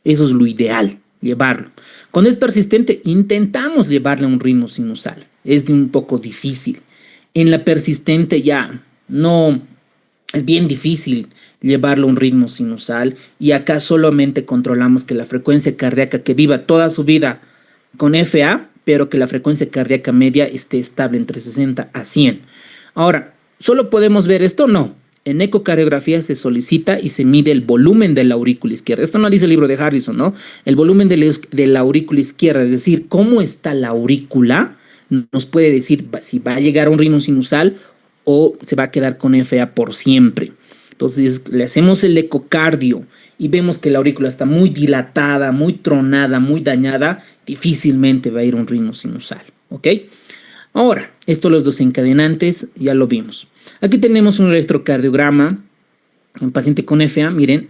Eso es lo ideal, llevarlo. Cuando es persistente, intentamos llevarle a un ritmo sinusal. Es un poco difícil. En la persistente ya no, es bien difícil llevarlo a un ritmo sinusal y acá solamente controlamos que la frecuencia cardíaca que viva toda su vida con FA, pero que la frecuencia cardíaca media esté estable entre 60 a 100. Ahora, ¿solo podemos ver esto? No. En ecocardiografía se solicita y se mide el volumen de la aurícula izquierda. Esto no dice el libro de Harrison, ¿no? El volumen de la aurícula izquierda, es decir, cómo está la aurícula, nos puede decir si va a llegar a un ritmo sinusal o se va a quedar con FA por siempre. Entonces, le hacemos el ecocardio y vemos que la aurícula está muy dilatada, muy tronada, muy dañada, difícilmente va a ir a un ritmo sinusal, ¿ok? Ahora, estos los desencadenantes ya lo vimos. Aquí tenemos un electrocardiograma, un paciente con FA, miren,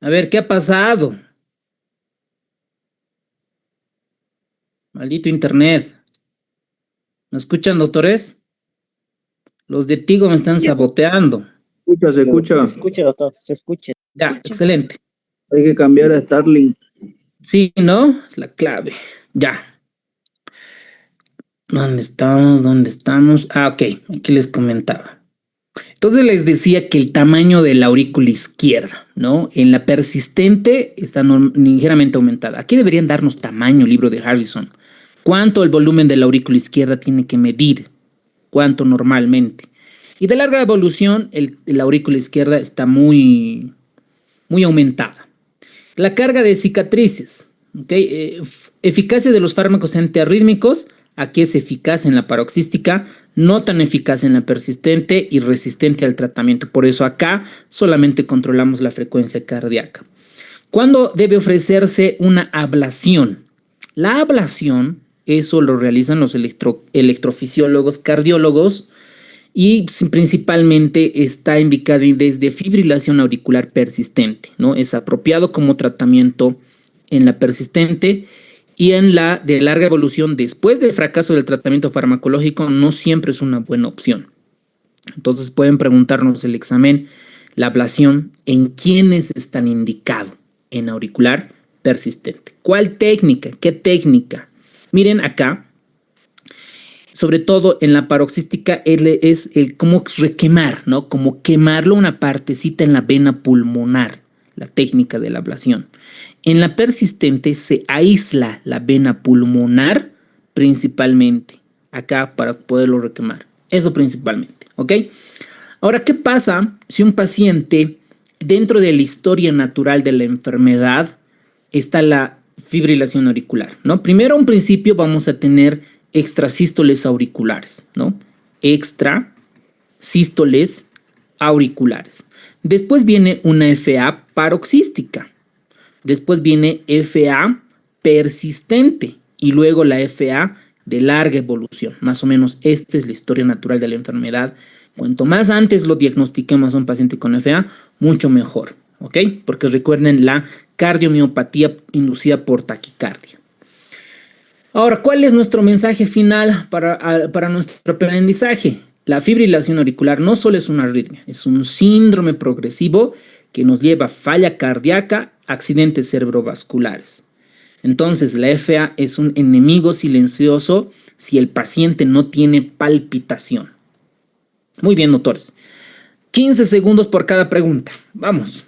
A ver, ¿qué ha pasado? Maldito internet. ¿Me escuchan, doctores? Los de Tigo me están Sí, saboteando. Se escucha. Se escucha, doctor, se escucha. Ya, excelente. Hay que cambiar a Starlink. Sí, ¿no? Es la clave. Ya. ¿Dónde estamos? ¿Dónde estamos? Ah, ok. Aquí les comentaba. Entonces les decía que el tamaño de la aurícula izquierda, ¿no? En la persistente está ligeramente aumentada. Aquí deberían darnos tamaño, libro de Harrison. ¿Cuánto el volumen de la aurícula izquierda tiene que medir? ¿Cuánto normalmente? Y de larga evolución, la aurícula izquierda está muy, muy aumentada. La carga de cicatrices, ¿okay? Eficacia de los fármacos antiarrítmicos, aquí es eficaz en la paroxística, no tan eficaz en la persistente y resistente al tratamiento. Por eso acá solamente controlamos la frecuencia cardíaca. ¿Cuándo debe ofrecerse una ablación? La ablación, eso lo realizan los electrofisiólogos, cardiólogos, y principalmente está indicado desde fibrilación auricular persistente, ¿no? Es apropiado como tratamiento en la persistente y en la de larga evolución después del fracaso del tratamiento farmacológico no siempre es una buena opción. Entonces pueden preguntarnos el examen, la ablación, ¿en quiénes están indicado en auricular persistente? ¿Cuál técnica? ¿Qué técnica? Miren acá, sobre todo en la paroxística, es el cómo requemar, ¿no? Como quemarlo una partecita en la vena pulmonar, la técnica de la ablación. En la persistente se aísla la vena pulmonar principalmente, acá para poderlo requemar. Eso principalmente, ¿ok? Ahora, ¿qué pasa si un paciente, dentro de la historia natural de la enfermedad, está la fibrilación auricular, ¿no? Primero, un principio, vamos a tener extrasístoles auriculares, ¿no? Extrasístoles auriculares. Después viene una FA paroxística. Después viene FA persistente y luego la FA de larga evolución. Más o menos esta es la historia natural de la enfermedad. Cuanto más antes lo diagnostiquemos a un paciente con FA, mucho mejor, ¿ok? Porque recuerden la cardiomiopatía inducida por taquicardia. Ahora, ¿cuál es nuestro mensaje final para nuestro aprendizaje? La fibrilación auricular no solo es una arritmia, es un síndrome progresivo que nos lleva a falla cardíaca, accidentes cerebrovasculares. Entonces, la FA es un enemigo silencioso si el paciente no tiene palpitación. Muy bien, doctores. 15 segundos por cada pregunta. Vamos.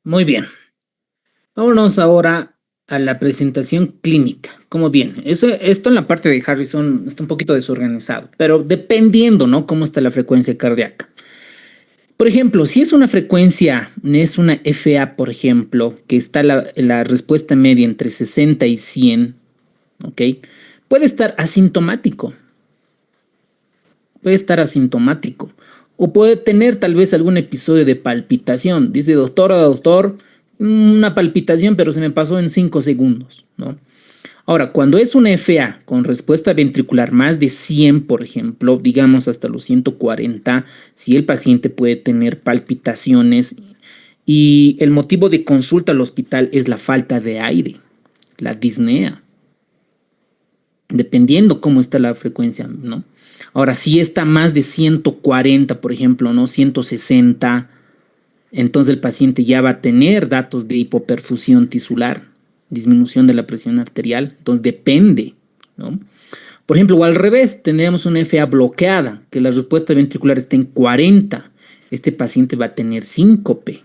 Muy bien. Vámonos ahora a la presentación clínica. Como bien, esto en la parte de Harrison está un poquito desorganizado, pero dependiendo, ¿no? Cómo está la frecuencia cardíaca. Por ejemplo, si es una frecuencia, es una FA, por ejemplo, que está la respuesta media entre 60 y 100, ¿ok? Puede estar asintomático. Puede estar asintomático. O puede tener tal vez algún episodio de palpitación. Dice, doctor, una palpitación, pero se me pasó en 5 segundos, ¿no? Ahora, cuando es una FA con respuesta ventricular más de 100, por ejemplo, digamos hasta los 140, si el paciente puede tener palpitaciones y el motivo de consulta al hospital es la falta de aire, la disnea, dependiendo cómo está la frecuencia, ¿no? Ahora, si está más de 140, por ejemplo, ¿no? 160, entonces el paciente ya va a tener datos de hipoperfusión tisular, disminución de la presión arterial, entonces depende, ¿no? Por ejemplo, o al revés, tendríamos una FA bloqueada, que la respuesta ventricular está en 40, este paciente va a tener síncope.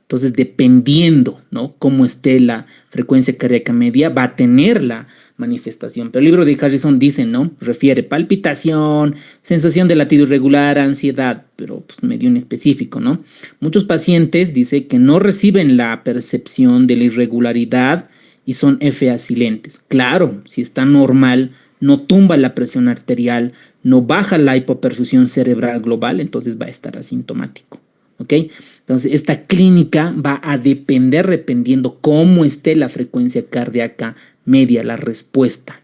Entonces, dependiendo, ¿no? Cómo esté la frecuencia cardíaca media, va a tener la manifestación. Pero el libro de Harrison dice, ¿no? Refiere palpitación, sensación de latido irregular, ansiedad, pero pues medio inespecífico, ¿no? Muchos pacientes dice que no reciben la percepción de la irregularidad y son FA silentes. Claro, si está normal, no tumba la presión arterial, no baja la hipoperfusión cerebral global, entonces va a estar asintomático. ¿Ok? Entonces, esta clínica va a depender dependiendo cómo esté la frecuencia cardíaca media, la respuesta.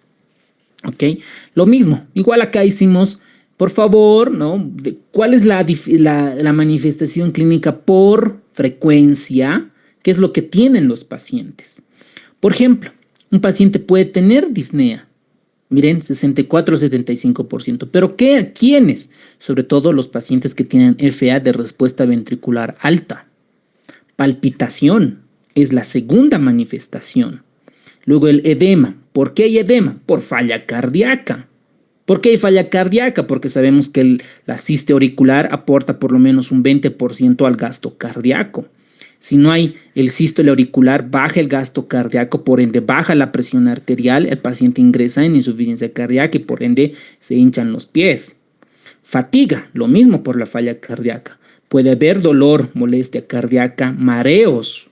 ¿Ok? Lo mismo, igual acá hicimos, por favor, ¿no? ¿Cuál es la manifestación clínica por frecuencia? ¿Qué es lo que tienen los pacientes? Por ejemplo, un paciente puede tener disnea Miren, 64-75%. ¿Pero quiénes? Sobre todo los pacientes que tienen FA de respuesta ventricular alta. Palpitación es la segunda manifestación. Luego el edema. ¿Por qué hay edema? Por falla cardíaca. ¿Por qué hay falla cardíaca? Porque sabemos que la ciste auricular aporta por lo menos un 20% al gasto cardíaco. Si no hay el sístole auricular, baja el gasto cardíaco, por ende baja la presión arterial, el paciente ingresa en insuficiencia cardíaca y por ende se hinchan los pies. Fatiga, lo mismo por la falla cardíaca. Puede haber dolor, molestia cardíaca, mareos,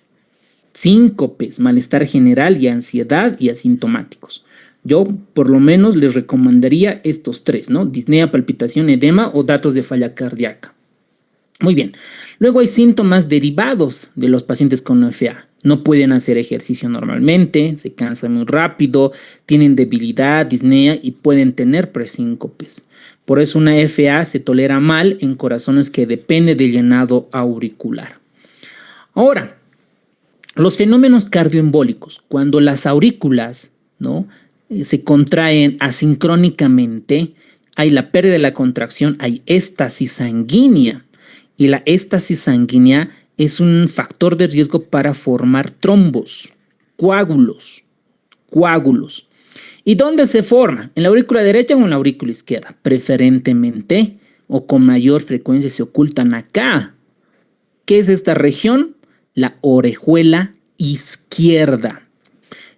síncopes, malestar general y ansiedad y asintomáticos. Yo por lo menos les recomendaría estos tres, ¿no? Disnea, palpitación, edema o datos de falla cardíaca. Muy bien. Luego hay síntomas derivados de los pacientes con FA. No pueden hacer ejercicio normalmente, se cansan muy rápido, tienen debilidad, disnea y pueden tener presíncopes. Por eso una FA se tolera mal en corazones que depende del llenado auricular. Ahora, los fenómenos cardioembólicos, cuando las aurículas, ¿no?, se contraen asincrónicamente, hay la pérdida de la contracción, hay éstasis sanguínea. Y la éstasis sanguínea es un factor de riesgo para formar trombos, coágulos. ¿Y dónde se forma? ¿En la aurícula derecha o en la aurícula izquierda? Preferentemente o con mayor frecuencia se ocultan acá. ¿Qué es esta región? La orejuela izquierda.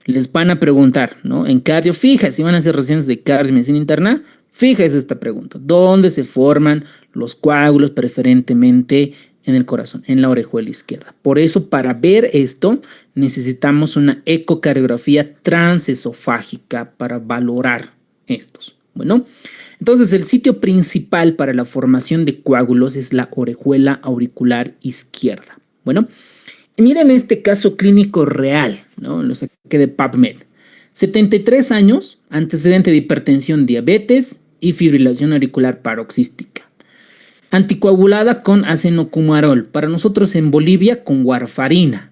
Les van a preguntar, ¿no? En cardio, fija, si van a hacer residencias de cardio y medicina interna, fíjese esta pregunta. ¿Dónde se forman los coágulos? Preferentemente en el corazón, en la orejuela izquierda. Por eso, para ver esto, necesitamos una ecocardiografía transesofágica para valorar estos. Bueno, entonces el sitio principal para la formación de coágulos es la orejuela auricular izquierda. Bueno, miren este caso clínico real, ¿no? Lo saqué de PubMed. 73 años, antecedente de hipertensión, diabetes y fibrilación auricular paroxística. Anticoagulada con acenocumarol. Para nosotros en Bolivia con warfarina.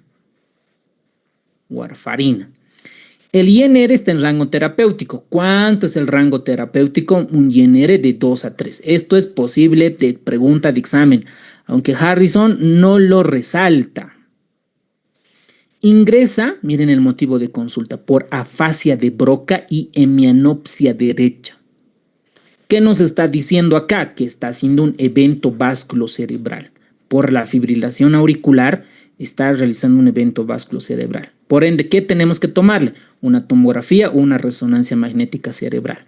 El INR está en rango terapéutico. ¿Cuánto es el rango terapéutico? Un INR de 2 a 3. Esto es posible de pregunta de examen, aunque Harrison no lo resalta. Ingresa, miren el motivo de consulta, por afasia de Broca y hemianopsia derecha. ¿Qué nos está diciendo acá? Que está haciendo un evento vasculocerebral. Por la fibrilación auricular está realizando un evento vasculocerebral. Por ende, ¿qué tenemos que tomarle? Una tomografía o una resonancia magnética cerebral.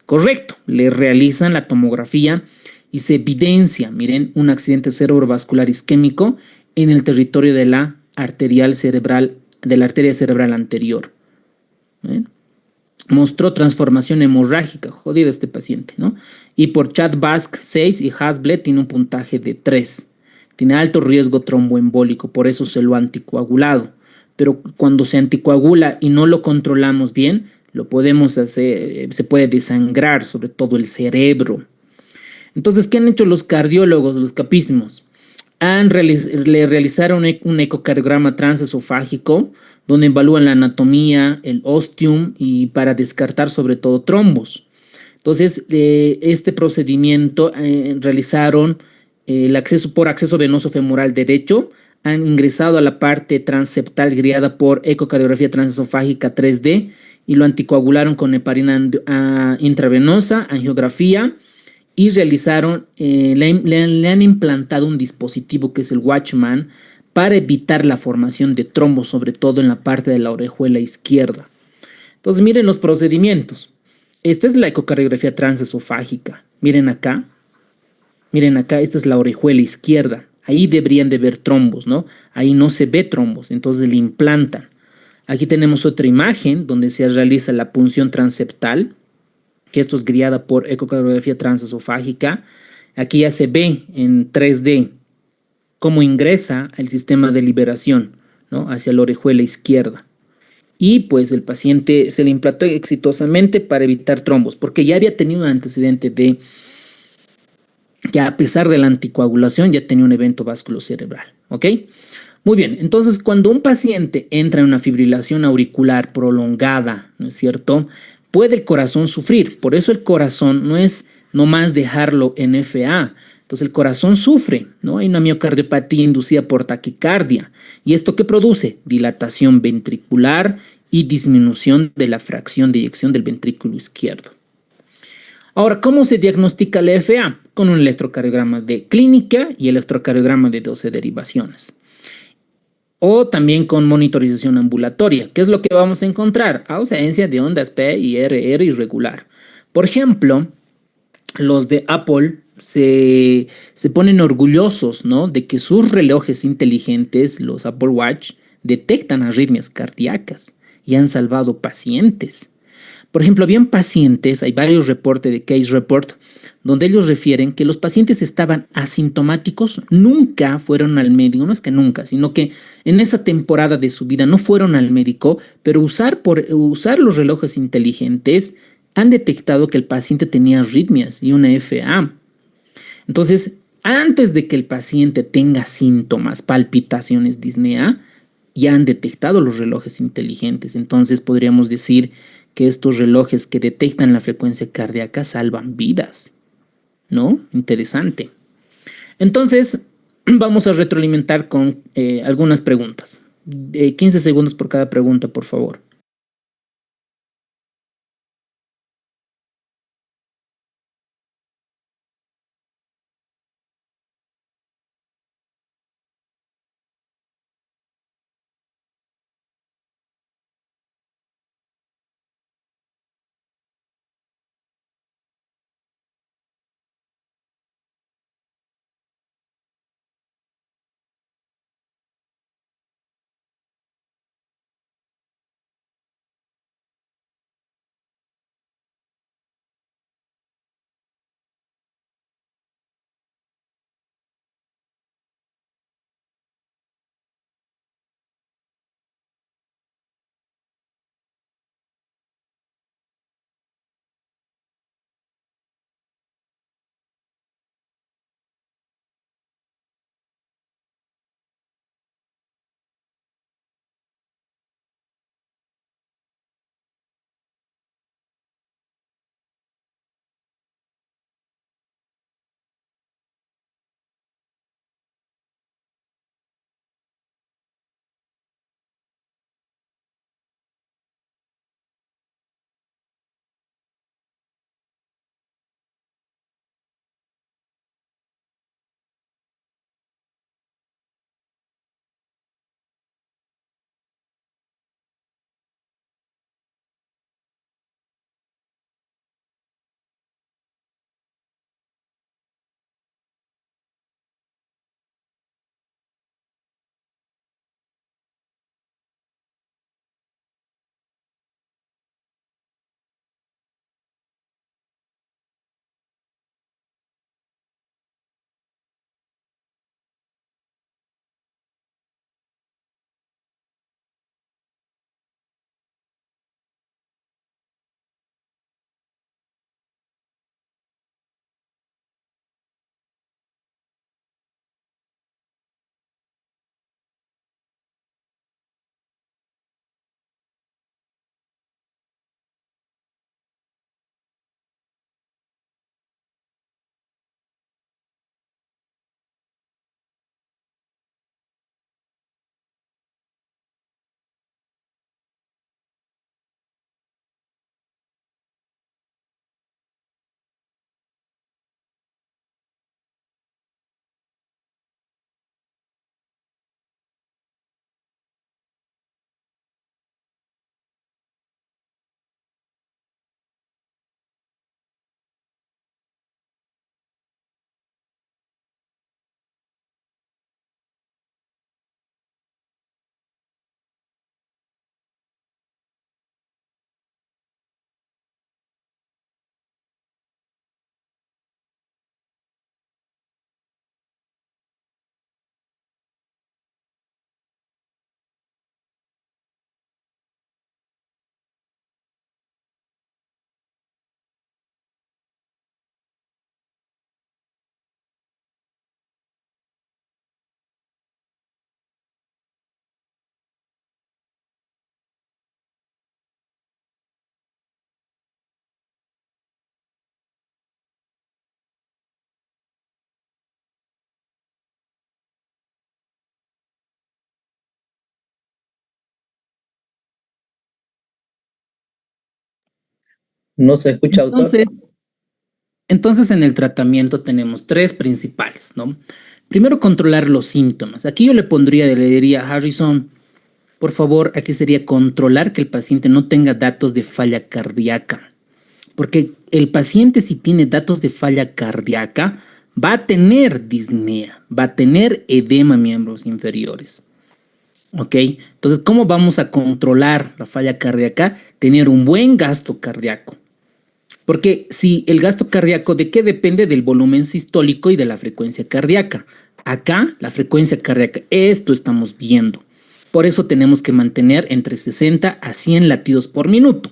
Correcto, le realizan la tomografía y se evidencia, miren, un accidente cerebrovascular isquémico en el territorio de la arteria cerebral anterior. ¿Ven? Mostró transformación hemorrágica, jodido este paciente, ¿no? Y por Chad-Bask 6 y Hasbled tiene un puntaje de 3. Tiene alto riesgo tromboembólico, por eso se lo ha anticoagulado. Pero cuando se anticoagula y no lo controlamos bien, lo podemos hacer, se puede desangrar, sobre todo el cerebro. Entonces, ¿qué han hecho los cardiólogos, los capísimos? Le realizaron un ecocardiograma transesofágico donde evalúan la anatomía, el ostium y para descartar sobre todo trombos. Entonces, este procedimiento realizaron el acceso por acceso venoso femoral derecho, han ingresado a la parte transeptal guiada por ecocardiografía transesofágica 3D y lo anticoagularon con heparina intravenosa, angiografía, y realizaron, le han implantado un dispositivo que es el Watchman para evitar la formación de trombos, sobre todo en la parte de la orejuela izquierda. Entonces miren los procedimientos. Esta es la ecocardiografía transesofágica. Miren acá, esta es la orejuela izquierda. Ahí deberían de ver trombos, ¿no? Ahí no se ve trombos, entonces le implantan. Aquí tenemos otra imagen donde se realiza la punción transeptal, que esto es guiada por ecocardiografía transesofágica. Aquí ya se ve en 3D cómo ingresa el sistema de liberación, ¿no?, hacia la orejuela izquierda. Y pues el paciente se le implantó exitosamente para evitar trombos, porque ya había tenido un antecedente de, ya a pesar de la anticoagulación, ya tenía un evento vasculocerebral, ¿ok? Muy bien, entonces cuando un paciente entra en una fibrilación auricular prolongada, ¿no es cierto?, puede el corazón sufrir. Por eso el corazón no es nomás dejarlo en FA. Entonces el corazón sufre, ¿no? Hay una miocardiopatía inducida por taquicardia. ¿Y esto qué produce? Dilatación ventricular y disminución de la fracción de eyección del ventrículo izquierdo. Ahora, ¿cómo se diagnostica la FA? Con un electrocardiograma de clínica y electrocardiograma de 12 derivaciones. O también con monitorización ambulatoria. ¿Qué es lo que vamos a encontrar? Ausencia de ondas P y RR irregular. Por ejemplo, los de Apple se ponen orgullosos, ¿no?, de que sus relojes inteligentes, los Apple Watch, detectan arritmias cardíacas y han salvado pacientes. Por ejemplo, habían pacientes, hay varios reportes de Case Report, donde ellos refieren que los pacientes estaban asintomáticos, nunca fueron al médico, no es que nunca, sino que en esa temporada de su vida no fueron al médico, pero usar los relojes inteligentes han detectado que el paciente tenía arritmias y una FA. Entonces, antes de que el paciente tenga síntomas, palpitaciones, disnea, ya han detectado los relojes inteligentes. Entonces, podríamos decir que estos relojes que detectan la frecuencia cardíaca salvan vidas, ¿no? Interesante. Entonces, vamos a retroalimentar con algunas preguntas. 15 segundos por cada pregunta, por favor. No se escucha, autor. Entonces, Entonces, en el tratamiento tenemos tres principales, ¿no? Primero, controlar los síntomas. Aquí yo le diría a Harrison, por favor, aquí sería controlar que el paciente no tenga datos de falla cardíaca. Porque el paciente, si tiene datos de falla cardíaca, va a tener disnea, va a tener edema en miembros inferiores. ¿Ok? Entonces, ¿cómo vamos a controlar la falla cardíaca? Tener un buen gasto cardíaco. Porque si el gasto cardíaco, ¿de qué depende? Del volumen sistólico y de la frecuencia cardíaca. Acá, la frecuencia cardíaca, esto estamos viendo. Por eso tenemos que mantener entre 60 a 100 latidos por minuto.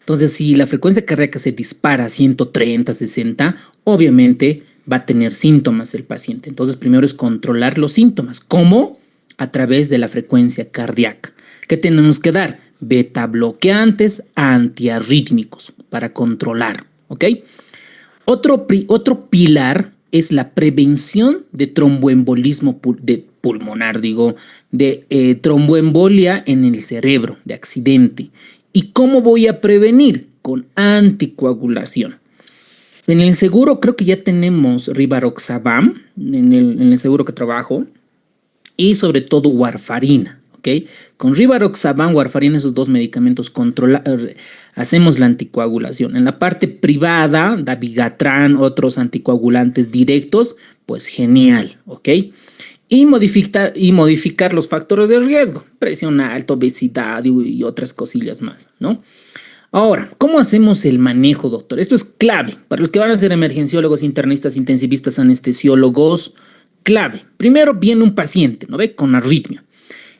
Entonces, si la frecuencia cardíaca se dispara a 130, 60, obviamente va a tener síntomas el paciente. Entonces, primero es controlar los síntomas. ¿Cómo? A través de la frecuencia cardíaca. ¿Qué tenemos que dar? Beta bloqueantes antiarrítmicos para controlar. ¿Ok? Otro pilar es la prevención de tromboembolismo pulmonar, de tromboembolia en el cerebro, de accidente. ¿Y cómo voy a prevenir? Con anticoagulación. En el seguro creo que ya tenemos Rivaroxaban, en el seguro que trabajo, y sobre todo warfarina, ¿ok? Con Rivaroxaban, warfarina, esos dos medicamentos hacemos la anticoagulación. En la parte privada, Dabigatran, otros anticoagulantes directos, pues genial, ¿ok? Y modificar los factores de riesgo, presión alta, obesidad y otras cosillas más, ¿no? Ahora, ¿cómo hacemos el manejo, doctor? Esto es clave para los que van a ser emergenciólogos, internistas, intensivistas, anestesiólogos, clave. Primero viene un paciente, ¿no ve? Con arritmia.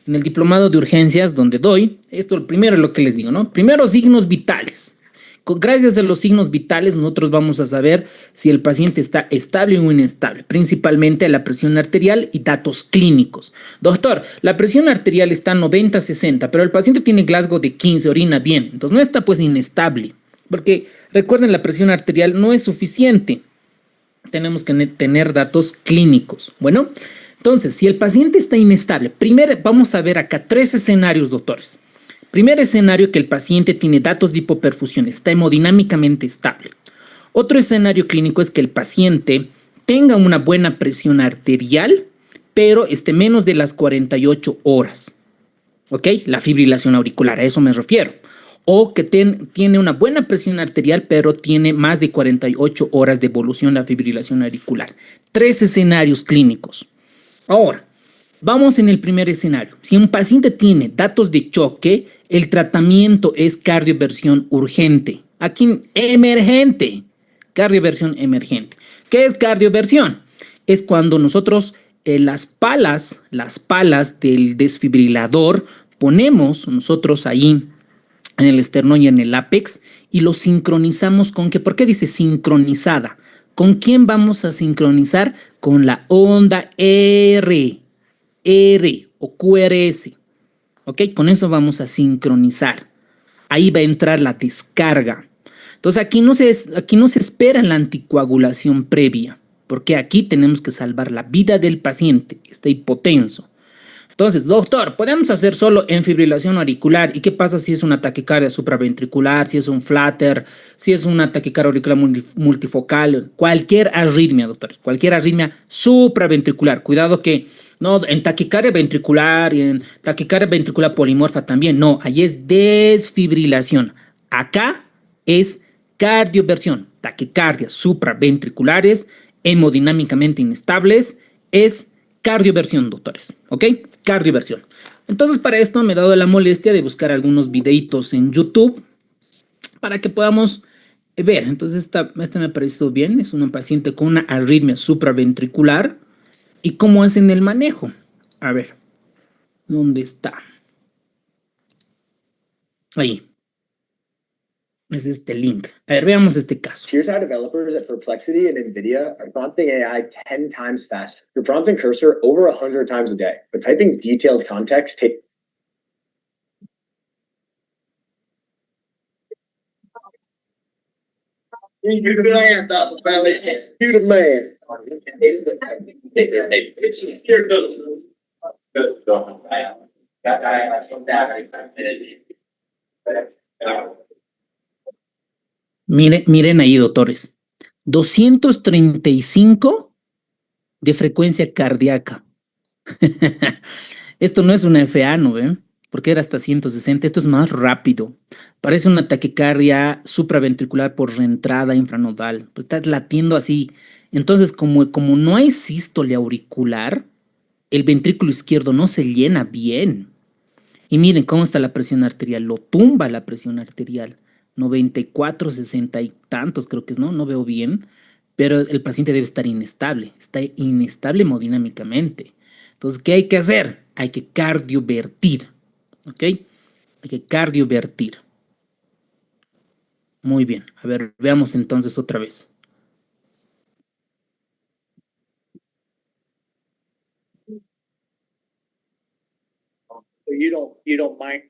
En el diplomado de urgencias donde doy, esto primero es lo que les digo, ¿no? Primero signos vitales. Gracias a los signos vitales nosotros vamos a saber si el paciente está estable o inestable, principalmente la presión arterial y datos clínicos. Doctor, la presión arterial está 90-60, pero el paciente tiene Glasgow de 15, orina bien, entonces no está pues inestable, porque recuerden, la presión arterial no es suficiente, tenemos que tener datos clínicos. Bueno, entonces, si el paciente está inestable, primero vamos a ver acá tres escenarios, doctores. Primer escenario, que el paciente tiene datos de hipoperfusión, está hemodinámicamente estable. Otro escenario clínico es que el paciente tenga una buena presión arterial, pero esté menos de las 48 horas. ¿Ok? La fibrilación auricular, a eso me refiero. O que tiene una buena presión arterial, pero tiene más de 48 horas de evolución la fibrilación auricular. Tres escenarios clínicos. Ahora, vamos en el primer escenario. Si un paciente tiene datos de choque, el tratamiento es cardioversión urgente. Aquí, emergente. Cardioversión emergente. ¿Qué es cardioversión? Es cuando nosotros las palas del desfibrilador ponemos nosotros ahí en el esternón y en el ápex y lo sincronizamos con ¿qué? ¿Por qué dice sincronizada? ¿Con quién vamos a sincronizar? Con la onda R o QRS. ¿Ok? Con eso vamos a sincronizar. Ahí va a entrar la descarga. Entonces aquí no se espera la anticoagulación previa, porque aquí tenemos que salvar la vida del paciente, está hipotenso. Entonces, doctor, podemos hacer solo en fibrilación auricular. ¿Y qué pasa si es una taquicardia supraventricular, si es un flutter, si es una taquicardia auricular multifocal? Cualquier arritmia, doctores, cualquier arritmia supraventricular. Cuidado que no, en taquicardia ventricular y en taquicardia ventricular polimorfa también. No, ahí es desfibrilación. Acá es cardioversión, taquicardias supraventriculares, hemodinámicamente inestables, es cardioversión, doctores, ¿ok? Cardioversión. Entonces, para esto me he dado la molestia de buscar algunos videitos en YouTube para que podamos ver. Entonces, esta me ha parecido bien. Es un paciente con una arritmia supraventricular. ¿Y cómo hacen el manejo? A ver, ¿dónde está? Ahí. Es este link. A ver, veamos este caso. Here's how developers at Perplexity and NVIDIA are prompting AI 10 times faster. You're prompting Cursor over 100 times a day, but typing detailed context takes You the man, Dr. Valley. You the man. Miren ahí, doctores. 235 de frecuencia cardíaca. Esto no es una FA, ¿no ven? Porque era hasta 160. Esto es más rápido. Parece una taquicardia supraventricular por reentrada infranodal. Pues estás latiendo así. Entonces, como no hay sístole auricular, el ventrículo izquierdo no se llena bien. Y miren cómo está la presión arterial. Lo tumba la presión arterial. 94, 60 y tantos creo que es, ¿no? No veo bien. Pero el paciente debe estar inestable. Está inestable hemodinámicamente. Entonces, ¿qué hay que hacer? Hay que cardiovertir. ¿Ok? Hay que cardiovertir. Muy bien. A ver, veamos entonces otra vez. You don't mind.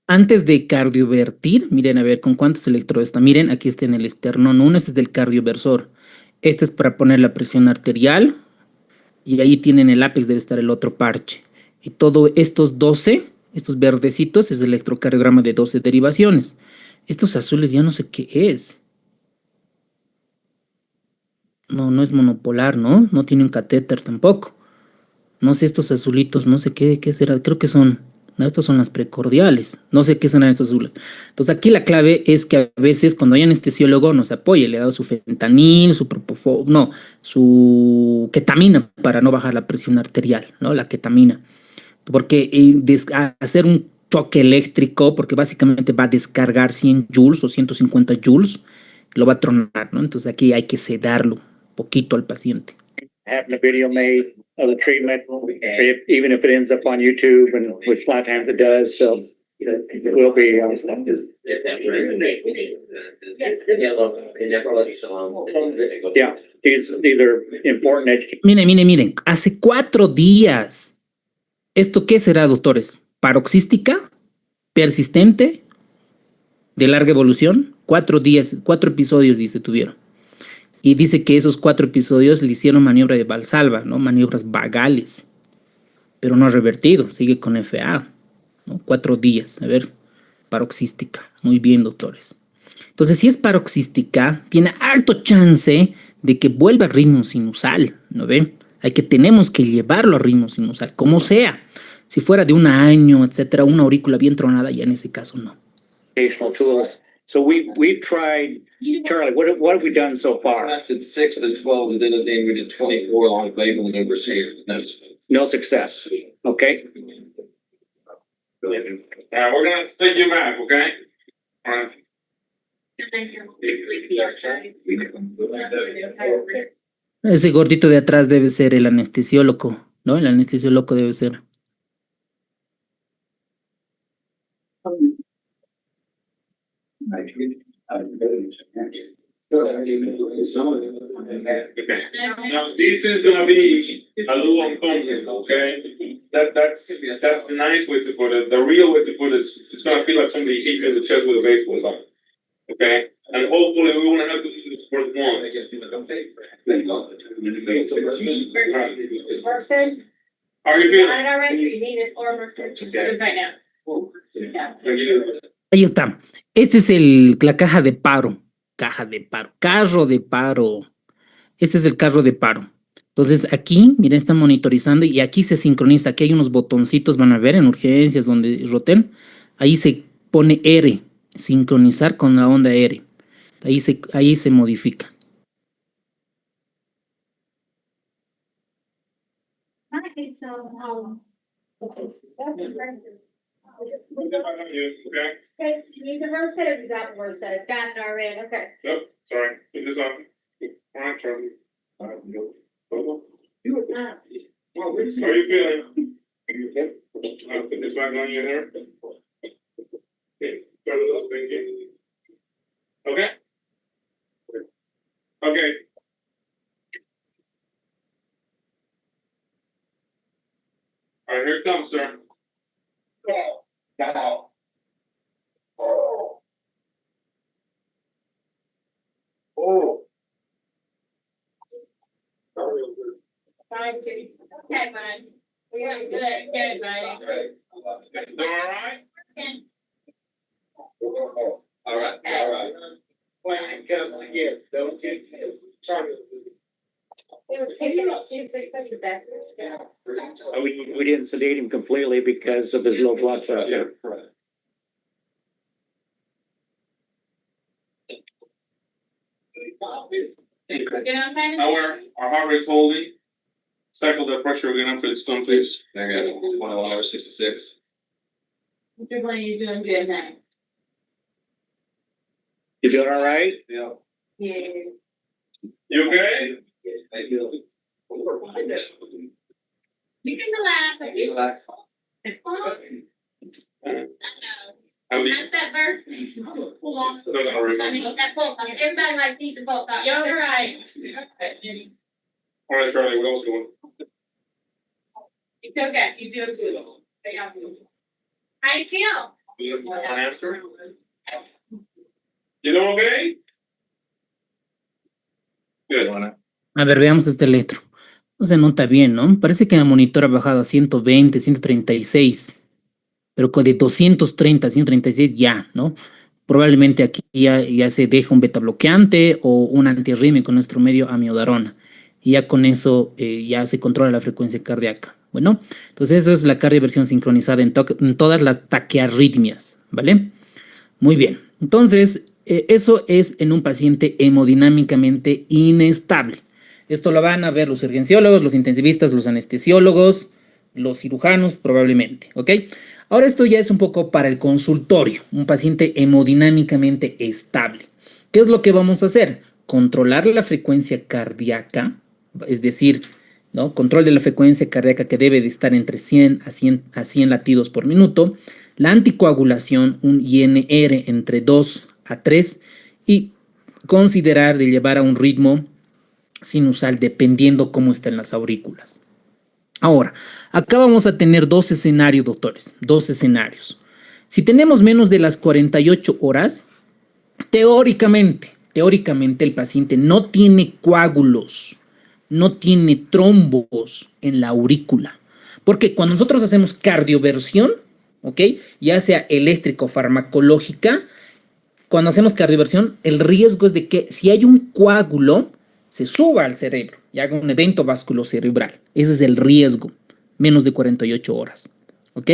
Antes de cardiovertir, miren a ver con cuántos electrodos está. Miren, aquí está en el esternón 1, este es del cardioversor. Este es para poner la presión arterial. Y ahí tienen el ápex, debe estar el otro parche. Y todos estos 12, estos verdecitos, es el electrocardiograma de 12 derivaciones. Estos azules ya no sé qué es. No es monopolar, ¿no? No tiene un catéter tampoco. No sé estos azulitos, no sé qué será. Creo que son, no, estos son las precordiales. No sé qué serán estos azules. Entonces aquí la clave es que a veces cuando hay anestesiólogo nos apoye, le ha dado su fentanil, su propofol, no, su ketamina para no bajar la presión arterial, ¿no? La ketamina. Porque hacer un choque eléctrico, porque básicamente va a descargar 100 joules o 150 joules, lo va a tronar, ¿no? Entonces aquí hay que sedarlo poquito al paciente. Having a video made of the treatment, even if it ends up on YouTube and with Flat Hands it does, so it will be. Yeah, these are important education. Miren, hace 4 días. ¿Esto qué será, doctores? ¿Paroxística? ¿Persistente? ¿De larga evolución? 4 días, 4 episodios, dice, tuvieron. Y dice que esos 4 episodios le hicieron maniobra de Valsalva, ¿no? Maniobras vagales. Pero no ha revertido, sigue con FA, ¿no? 4 días, a ver, paroxística. Muy bien, doctores. Entonces, si es paroxística, tiene alto chance de que vuelva a ritmo sinusal, ¿no ven? Tenemos que llevarlo a ritmo sinusal, como sea. Si fuera de un año, etcétera, una aurícula bien tronada, ya en ese caso no. Tools. So we've tried, Charlie, what have we done so far? Lasted 6 to 12, and then we did 24 on label and overseer. No success. Okay. We're gonna take you back, okay? All right. Ese gordito de atrás debe ser el anestesiólogo, ¿no? El anestesiólogo debe ser. Now, this is gonna be a little uncomfortable, okay? That's the nice way to put it. The real way to put it is it's gonna feel like somebody hit you in the chest with a baseball bat. Okay? And hopefully we won't have to do this for once. How are you feeling? Right now. Ahí está. Este es la caja de paro. Carro de paro. Este es el carro de paro. Entonces aquí, miren, está monitorizando y aquí se sincroniza. Aquí hay unos botoncitos, van a ver en urgencias donde roten. Ahí se pone R, sincronizar con la onda R. Ahí se modifica. Okay, you need the reverse set or you got the reverse set? Got it already, okay. Yep, sorry. Put this on. All right, Charlie. How are you feeling? Put this back on your hair. Okay, start it up, thank you. Okay? Okay. All right, here it comes, sir. Now. Oh. Fine, Kitty. Okay, bye. We're good, good, bye. All right? Okay. All right, all right. We didn't sedate him completely because of his low blood pressure. Our heart rate's holding. Cycle the pressure again up to the stone, please. I got 1:66. You're doing good now. You doing all right? Yeah. Yeah. You okay? You can relax. Relax. It's fine. I know. How many? That's that verse. Hold on. No, no, no. I need that book. Everybody likes to eat the book. You're right. All right, Charlie, what else going? It's okay. You do it good. How you feel? An answer? You doing okay? Good. A ver, veamos este electro. No se nota bien, ¿no? Parece que el monitor ha bajado a 120, 136. Pero con de 230 a 136 ya, ¿no? Probablemente aquí ya se deja un beta bloqueante o un antirrítmico con nuestro medio amiodarona. Y ya con eso ya se controla la frecuencia cardíaca. Bueno, entonces eso es la cardioversión sincronizada en todas las taquiarritmias, ¿vale? Muy bien. Entonces, eso es en un paciente hemodinámicamente inestable. Esto lo van a ver los urgenciólogos, los intensivistas, los anestesiólogos, los cirujanos probablemente, ¿ok? Ahora esto ya es un poco para el consultorio, un paciente hemodinámicamente estable. ¿Qué es lo que vamos a hacer? Controlar la frecuencia cardíaca, es decir, ¿no? Control de la frecuencia cardíaca que debe de estar entre 100 a 100 latidos por minuto, la anticoagulación, un INR entre 2 a 3 y considerar de llevar a un ritmo sinusal dependiendo cómo estén las aurículas. Ahora, acá vamos a tener dos escenarios, doctores, dos escenarios. Si tenemos menos de las 48 horas, teóricamente el paciente no tiene coágulos, no tiene trombos en la aurícula. Porque cuando nosotros hacemos cardioversión, ¿ok? Ya sea eléctrica o farmacológica, cuando hacemos cardioversión, el riesgo es de que si hay un coágulo, se suba al cerebro y haga un evento vasculocerebral. Ese es el riesgo, menos de 48 horas, ¿ok?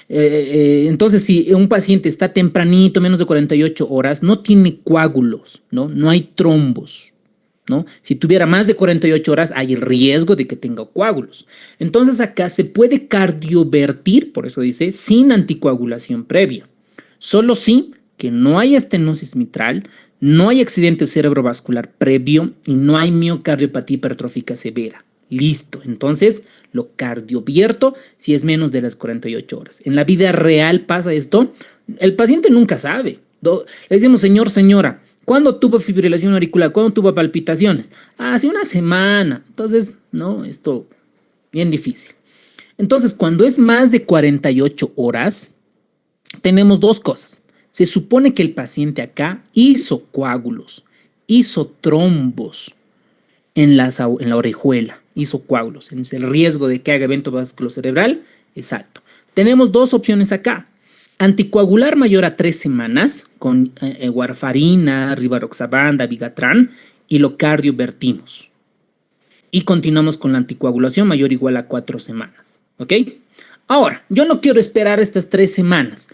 Entonces, si un paciente está tempranito, menos de 48 horas, no tiene coágulos, ¿no? No hay trombos, ¿no? Si tuviera más de 48 horas, hay el riesgo de que tenga coágulos. Entonces, acá se puede cardiovertir, por eso dice, sin anticoagulación previa. Solo sí que no hay estenosis mitral, no hay accidente cerebrovascular previo y no hay miocardiopatía hipertrófica severa. Listo. Entonces, lo cardiovierto si es menos de las 48 horas. En la vida real pasa esto. El paciente nunca sabe. Le decimos, señor, señora, ¿cuándo tuvo fibrilación auricular? ¿Cuándo tuvo palpitaciones? Hace una semana. Entonces, no, esto bien difícil. Entonces, cuando es más de 48 horas, tenemos dos cosas. Se supone que el paciente acá hizo coágulos, hizo trombos en la orejuela, hizo coágulos. Entonces el riesgo de que haga evento vasculocerebral es alto. Tenemos dos opciones acá. Anticoagular mayor a 3 semanas con warfarina, rivaroxaban, dabigatran y lo cardiovertimos. Y continuamos con la anticoagulación mayor o igual a 4 semanas. ¿Ok? Ahora, yo no quiero esperar estas 3 semanas.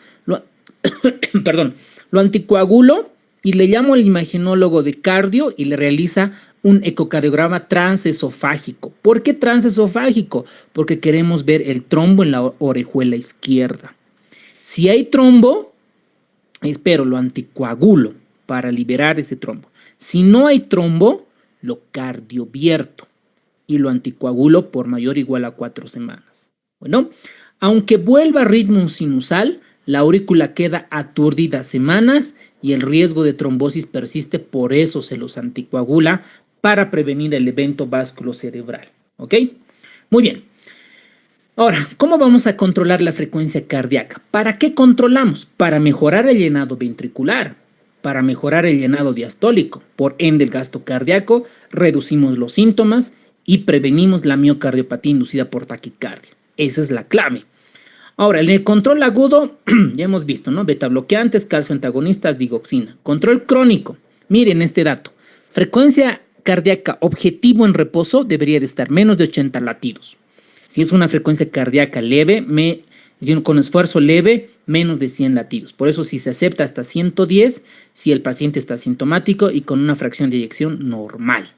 Lo anticoagulo y le llamo al imaginólogo de cardio y le realiza un ecocardiograma transesofágico. ¿Por qué transesofágico? Porque queremos ver el trombo en la orejuela izquierda. Si hay trombo, lo anticoagulo para liberar ese trombo. Si no hay trombo, lo cardiovierto y lo anticoagulo por mayor o igual a 4 semanas. Bueno, aunque vuelva a ritmo sinusal, la aurícula queda aturdida semanas y el riesgo de trombosis persiste, por eso se los anticoagula para prevenir el evento vasculocerebral. ¿Ok? Muy bien. Ahora, ¿cómo vamos a controlar la frecuencia cardíaca? ¿Para qué controlamos? Para mejorar el llenado ventricular, para mejorar el llenado diastólico. Por ende, el gasto cardíaco, reducimos los síntomas y prevenimos la miocardiopatía inducida por taquicardia. Esa es la clave. Ahora, en el control agudo, ya hemos visto, ¿no? Beta bloqueantes, calcio antagonistas, digoxina. Control crónico, Miren este dato. Frecuencia cardíaca objetivo en reposo debería de estar menos de 80 latidos. Si es una frecuencia cardíaca leve, con esfuerzo leve, menos de 100 latidos. Por eso si se acepta hasta 110, si el paciente está asintomático y con una fracción de eyección normal.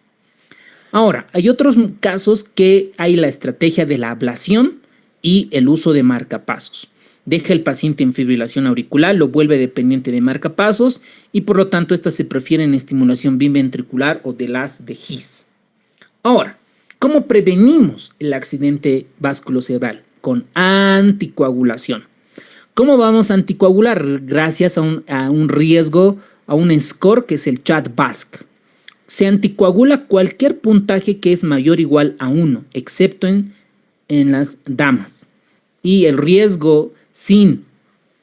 Ahora, hay otros casos que hay la estrategia de la ablación y el uso de marcapasos. Deja el paciente en fibrilación auricular, lo vuelve dependiente de marcapasos y por lo tanto estas se prefieren en estimulación biventricular o de las de His. Ahora, ¿cómo prevenimos el accidente vasculocerebral? Con anticoagulación. ¿Cómo vamos a anticoagular? Gracias a un riesgo, a un score que es el CHA2-VASc. Se anticoagula cualquier puntaje que es mayor o igual a 1, excepto en las damas. Y el riesgo sin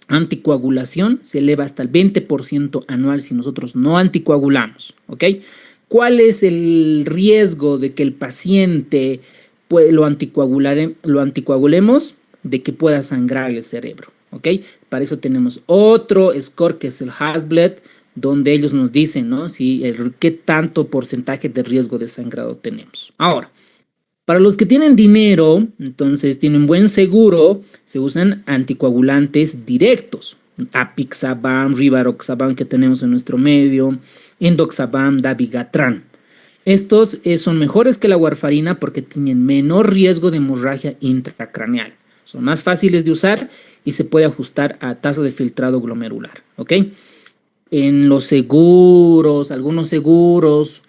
anticoagulación se eleva hasta el 20% anual si nosotros no anticoagulamos, ¿ok? ¿Cuál es el riesgo de que el paciente lo anticoagulemos? De que pueda sangrar el cerebro, ¿ok? Para eso tenemos otro score que es el Hasbled, donde ellos nos dicen, ¿no? Qué tanto porcentaje de riesgo de sangrado tenemos. Ahora, para los que tienen dinero, entonces tienen buen seguro, se usan anticoagulantes directos. Apixaban, Rivaroxaban que tenemos en nuestro medio, Endoxaban, Dabigatran. Estos son mejores que la warfarina porque tienen menor riesgo de hemorragia intracraneal. Son más fáciles de usar y se puede ajustar a tasa de filtrado glomerular, ¿ok? En los seguros, algunos seguros,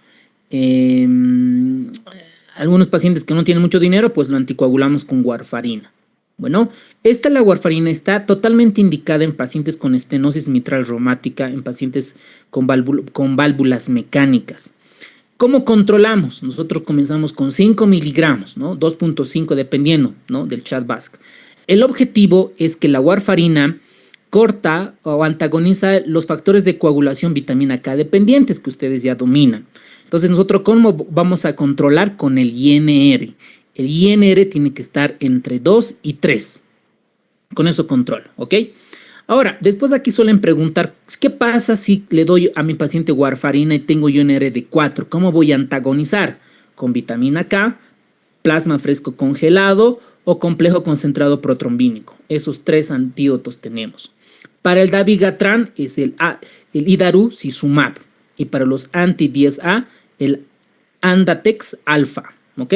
algunos pacientes que no tienen mucho dinero, pues lo anticoagulamos con warfarina. Bueno, la warfarina está totalmente indicada en pacientes con estenosis mitral reumática, en pacientes con válvulas mecánicas. ¿Cómo controlamos? Nosotros comenzamos con 5 miligramos, ¿no? 2.5 dependiendo, ¿no? Del CHA2-VASc. El objetivo es que la warfarina corta o antagoniza los factores de coagulación vitamina K dependientes que ustedes ya dominan. Entonces, nosotros, ¿cómo vamos a controlar? Con el INR. El INR tiene que estar entre 2 y 3. Con eso controlo, ¿ok? Ahora, después aquí suelen preguntar, ¿qué pasa si le doy a mi paciente warfarina y tengo INR de 4? ¿Cómo voy a antagonizar? Con vitamina K, plasma fresco congelado o complejo concentrado protrombínico. Esos 3 antídotos tenemos. Para el dabigatran es el idarucizumab. Y para los anti-10A, el Andatex alfa, ¿ok?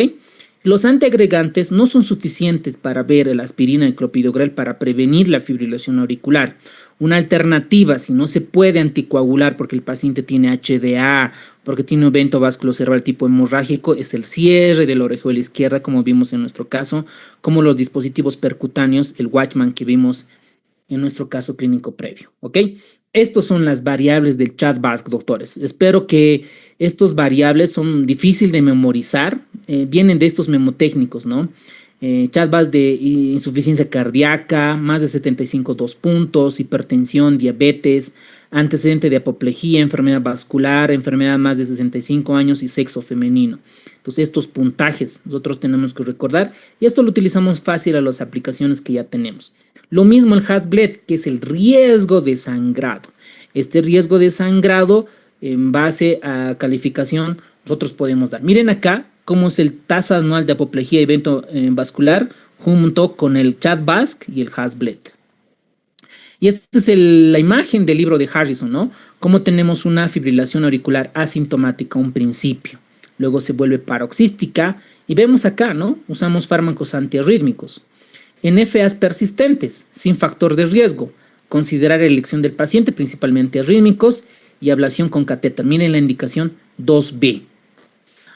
Los antiagregantes no son suficientes para ver la aspirina y el clopidogrel para prevenir la fibrilación auricular. Una alternativa, si no se puede anticoagular porque el paciente tiene HDA, porque tiene un evento vasculocerebral tipo hemorrágico, es el cierre de la orejuela izquierda, como vimos en nuestro caso, como los dispositivos percutáneos, el Watchman que vimos en nuestro caso clínico previo, ¿ok? Estas son las variables del CHA2-VASc, doctores. Espero que estas variables son difíciles de memorizar, vienen de estos memotécnicos, ¿no? CHA2-VASc de insuficiencia cardíaca, más de 75 2 puntos, hipertensión, diabetes, antecedente de apoplejía, enfermedad vascular, enfermedad más de 65 años y sexo femenino. Entonces, estos puntajes nosotros tenemos que recordar y esto lo utilizamos fácil a las aplicaciones que ya tenemos. Lo mismo el Hasbled, que es el riesgo de sangrado. Este riesgo de sangrado, en base a calificación, nosotros podemos dar. Miren acá cómo es el tasa anual de apoplejía y evento vascular junto con el CHA2-VASc y el Hasbled. Y esta es la imagen del libro de Harrison, ¿no? Cómo tenemos una fibrilación auricular asintomática a un principio. Luego se vuelve paroxística y vemos acá, ¿no? Usamos fármacos antiarrítmicos. En FAs persistentes, sin factor de riesgo, considerar elección del paciente, principalmente arrítmicos, y ablación con catéter. Miren la indicación 2B.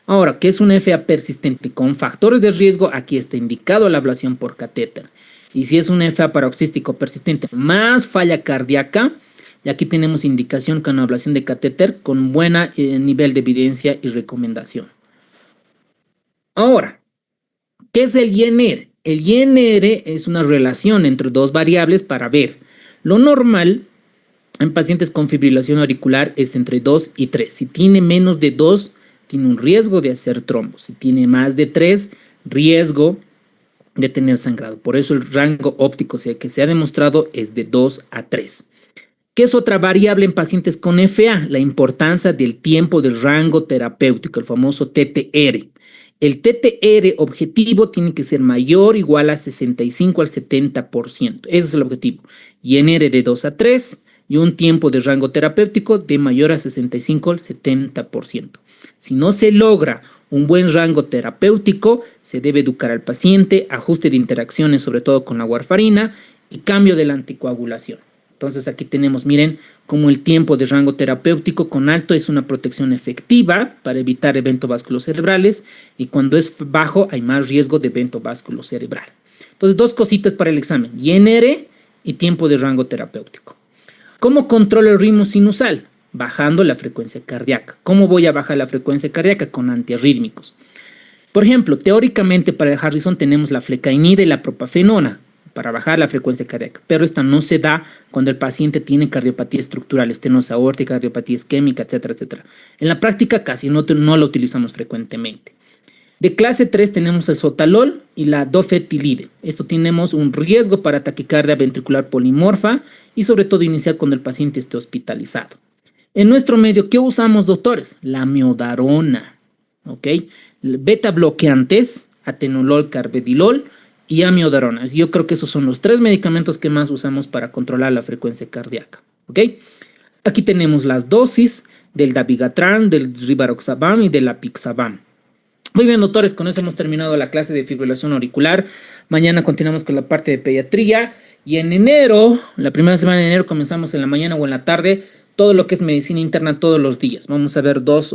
Ahora, ¿qué es una FA persistente? Con factores de riesgo, aquí está indicado la ablación por catéter. Y si es una FA paroxístico persistente más falla cardíaca, y aquí tenemos indicación con ablación de catéter con buen nivel de evidencia y recomendación. Ahora, ¿qué es el INR? El INR es una relación entre dos variables para ver. Lo normal en pacientes con fibrilación auricular es entre 2 y 3. Si tiene menos de 2, tiene un riesgo de hacer trombo. Si tiene más de 3, riesgo de tener sangrado. Por eso el rango óptico que se ha demostrado es de 2 a 3. ¿Qué es otra variable en pacientes con FA? La importancia del tiempo del rango terapéutico, el famoso TTR. El TTR objetivo tiene que ser mayor o igual a 65 al 70%. Ese es el objetivo. Y en R de 2 a 3 y un tiempo de rango terapéutico de mayor a 65 al 70%. Si no se logra un buen rango terapéutico, se debe educar al paciente, ajuste de interacciones, sobre todo con la warfarina, y cambio de la anticoagulación. Entonces aquí tenemos, miren, cómo el tiempo de rango terapéutico con alto es una protección efectiva para evitar eventos vasculocerebrales y cuando es bajo hay más riesgo de evento vasculocerebral. Entonces, dos cositas para el examen, INR y tiempo de rango terapéutico. ¿Cómo controlo el ritmo sinusal? Bajando la frecuencia cardíaca. ¿Cómo voy a bajar la frecuencia cardíaca? Con antiarrítmicos. Por ejemplo, teóricamente para el Harrison tenemos la flecainida y la propafenona para bajar la frecuencia cardíaca, pero esta no se da cuando el paciente tiene cardiopatía estructural, estenosis aórtica, cardiopatía isquémica, etcétera, etcétera. En la práctica casi no la utilizamos frecuentemente. De clase 3 tenemos el sotalol y la dofetilide. Esto tenemos un riesgo para taquicardia ventricular polimorfa y sobre todo iniciar cuando el paciente esté hospitalizado. En nuestro medio, ¿qué usamos, doctores? La miodarona, ¿ok? Beta bloqueantes, atenolol, carvedilol y amiodarona. Yo creo que esos son los 3 medicamentos que más usamos para controlar la frecuencia cardíaca, ¿ok? Aquí tenemos las dosis del dabigatran, del rivaroxaban y del apixaban. Muy bien, doctores, con eso hemos terminado la clase de fibrilación auricular. Mañana continuamos con la parte de pediatría y en enero, la primera semana de enero, comenzamos en la mañana o en la tarde todo lo que es medicina interna todos los días. Vamos a ver dos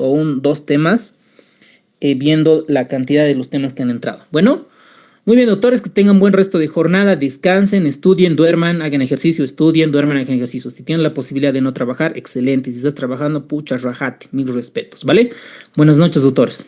temas, viendo la cantidad de los temas que han entrado. Bueno, muy bien, doctores, que tengan buen resto de jornada, descansen, estudien, duerman, hagan ejercicio, estudien, duerman, hagan ejercicio. Si tienen la posibilidad de no trabajar, excelente. Si estás trabajando, pucha, rajate, mil respetos, ¿vale? Buenas noches, doctores.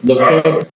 Doctor,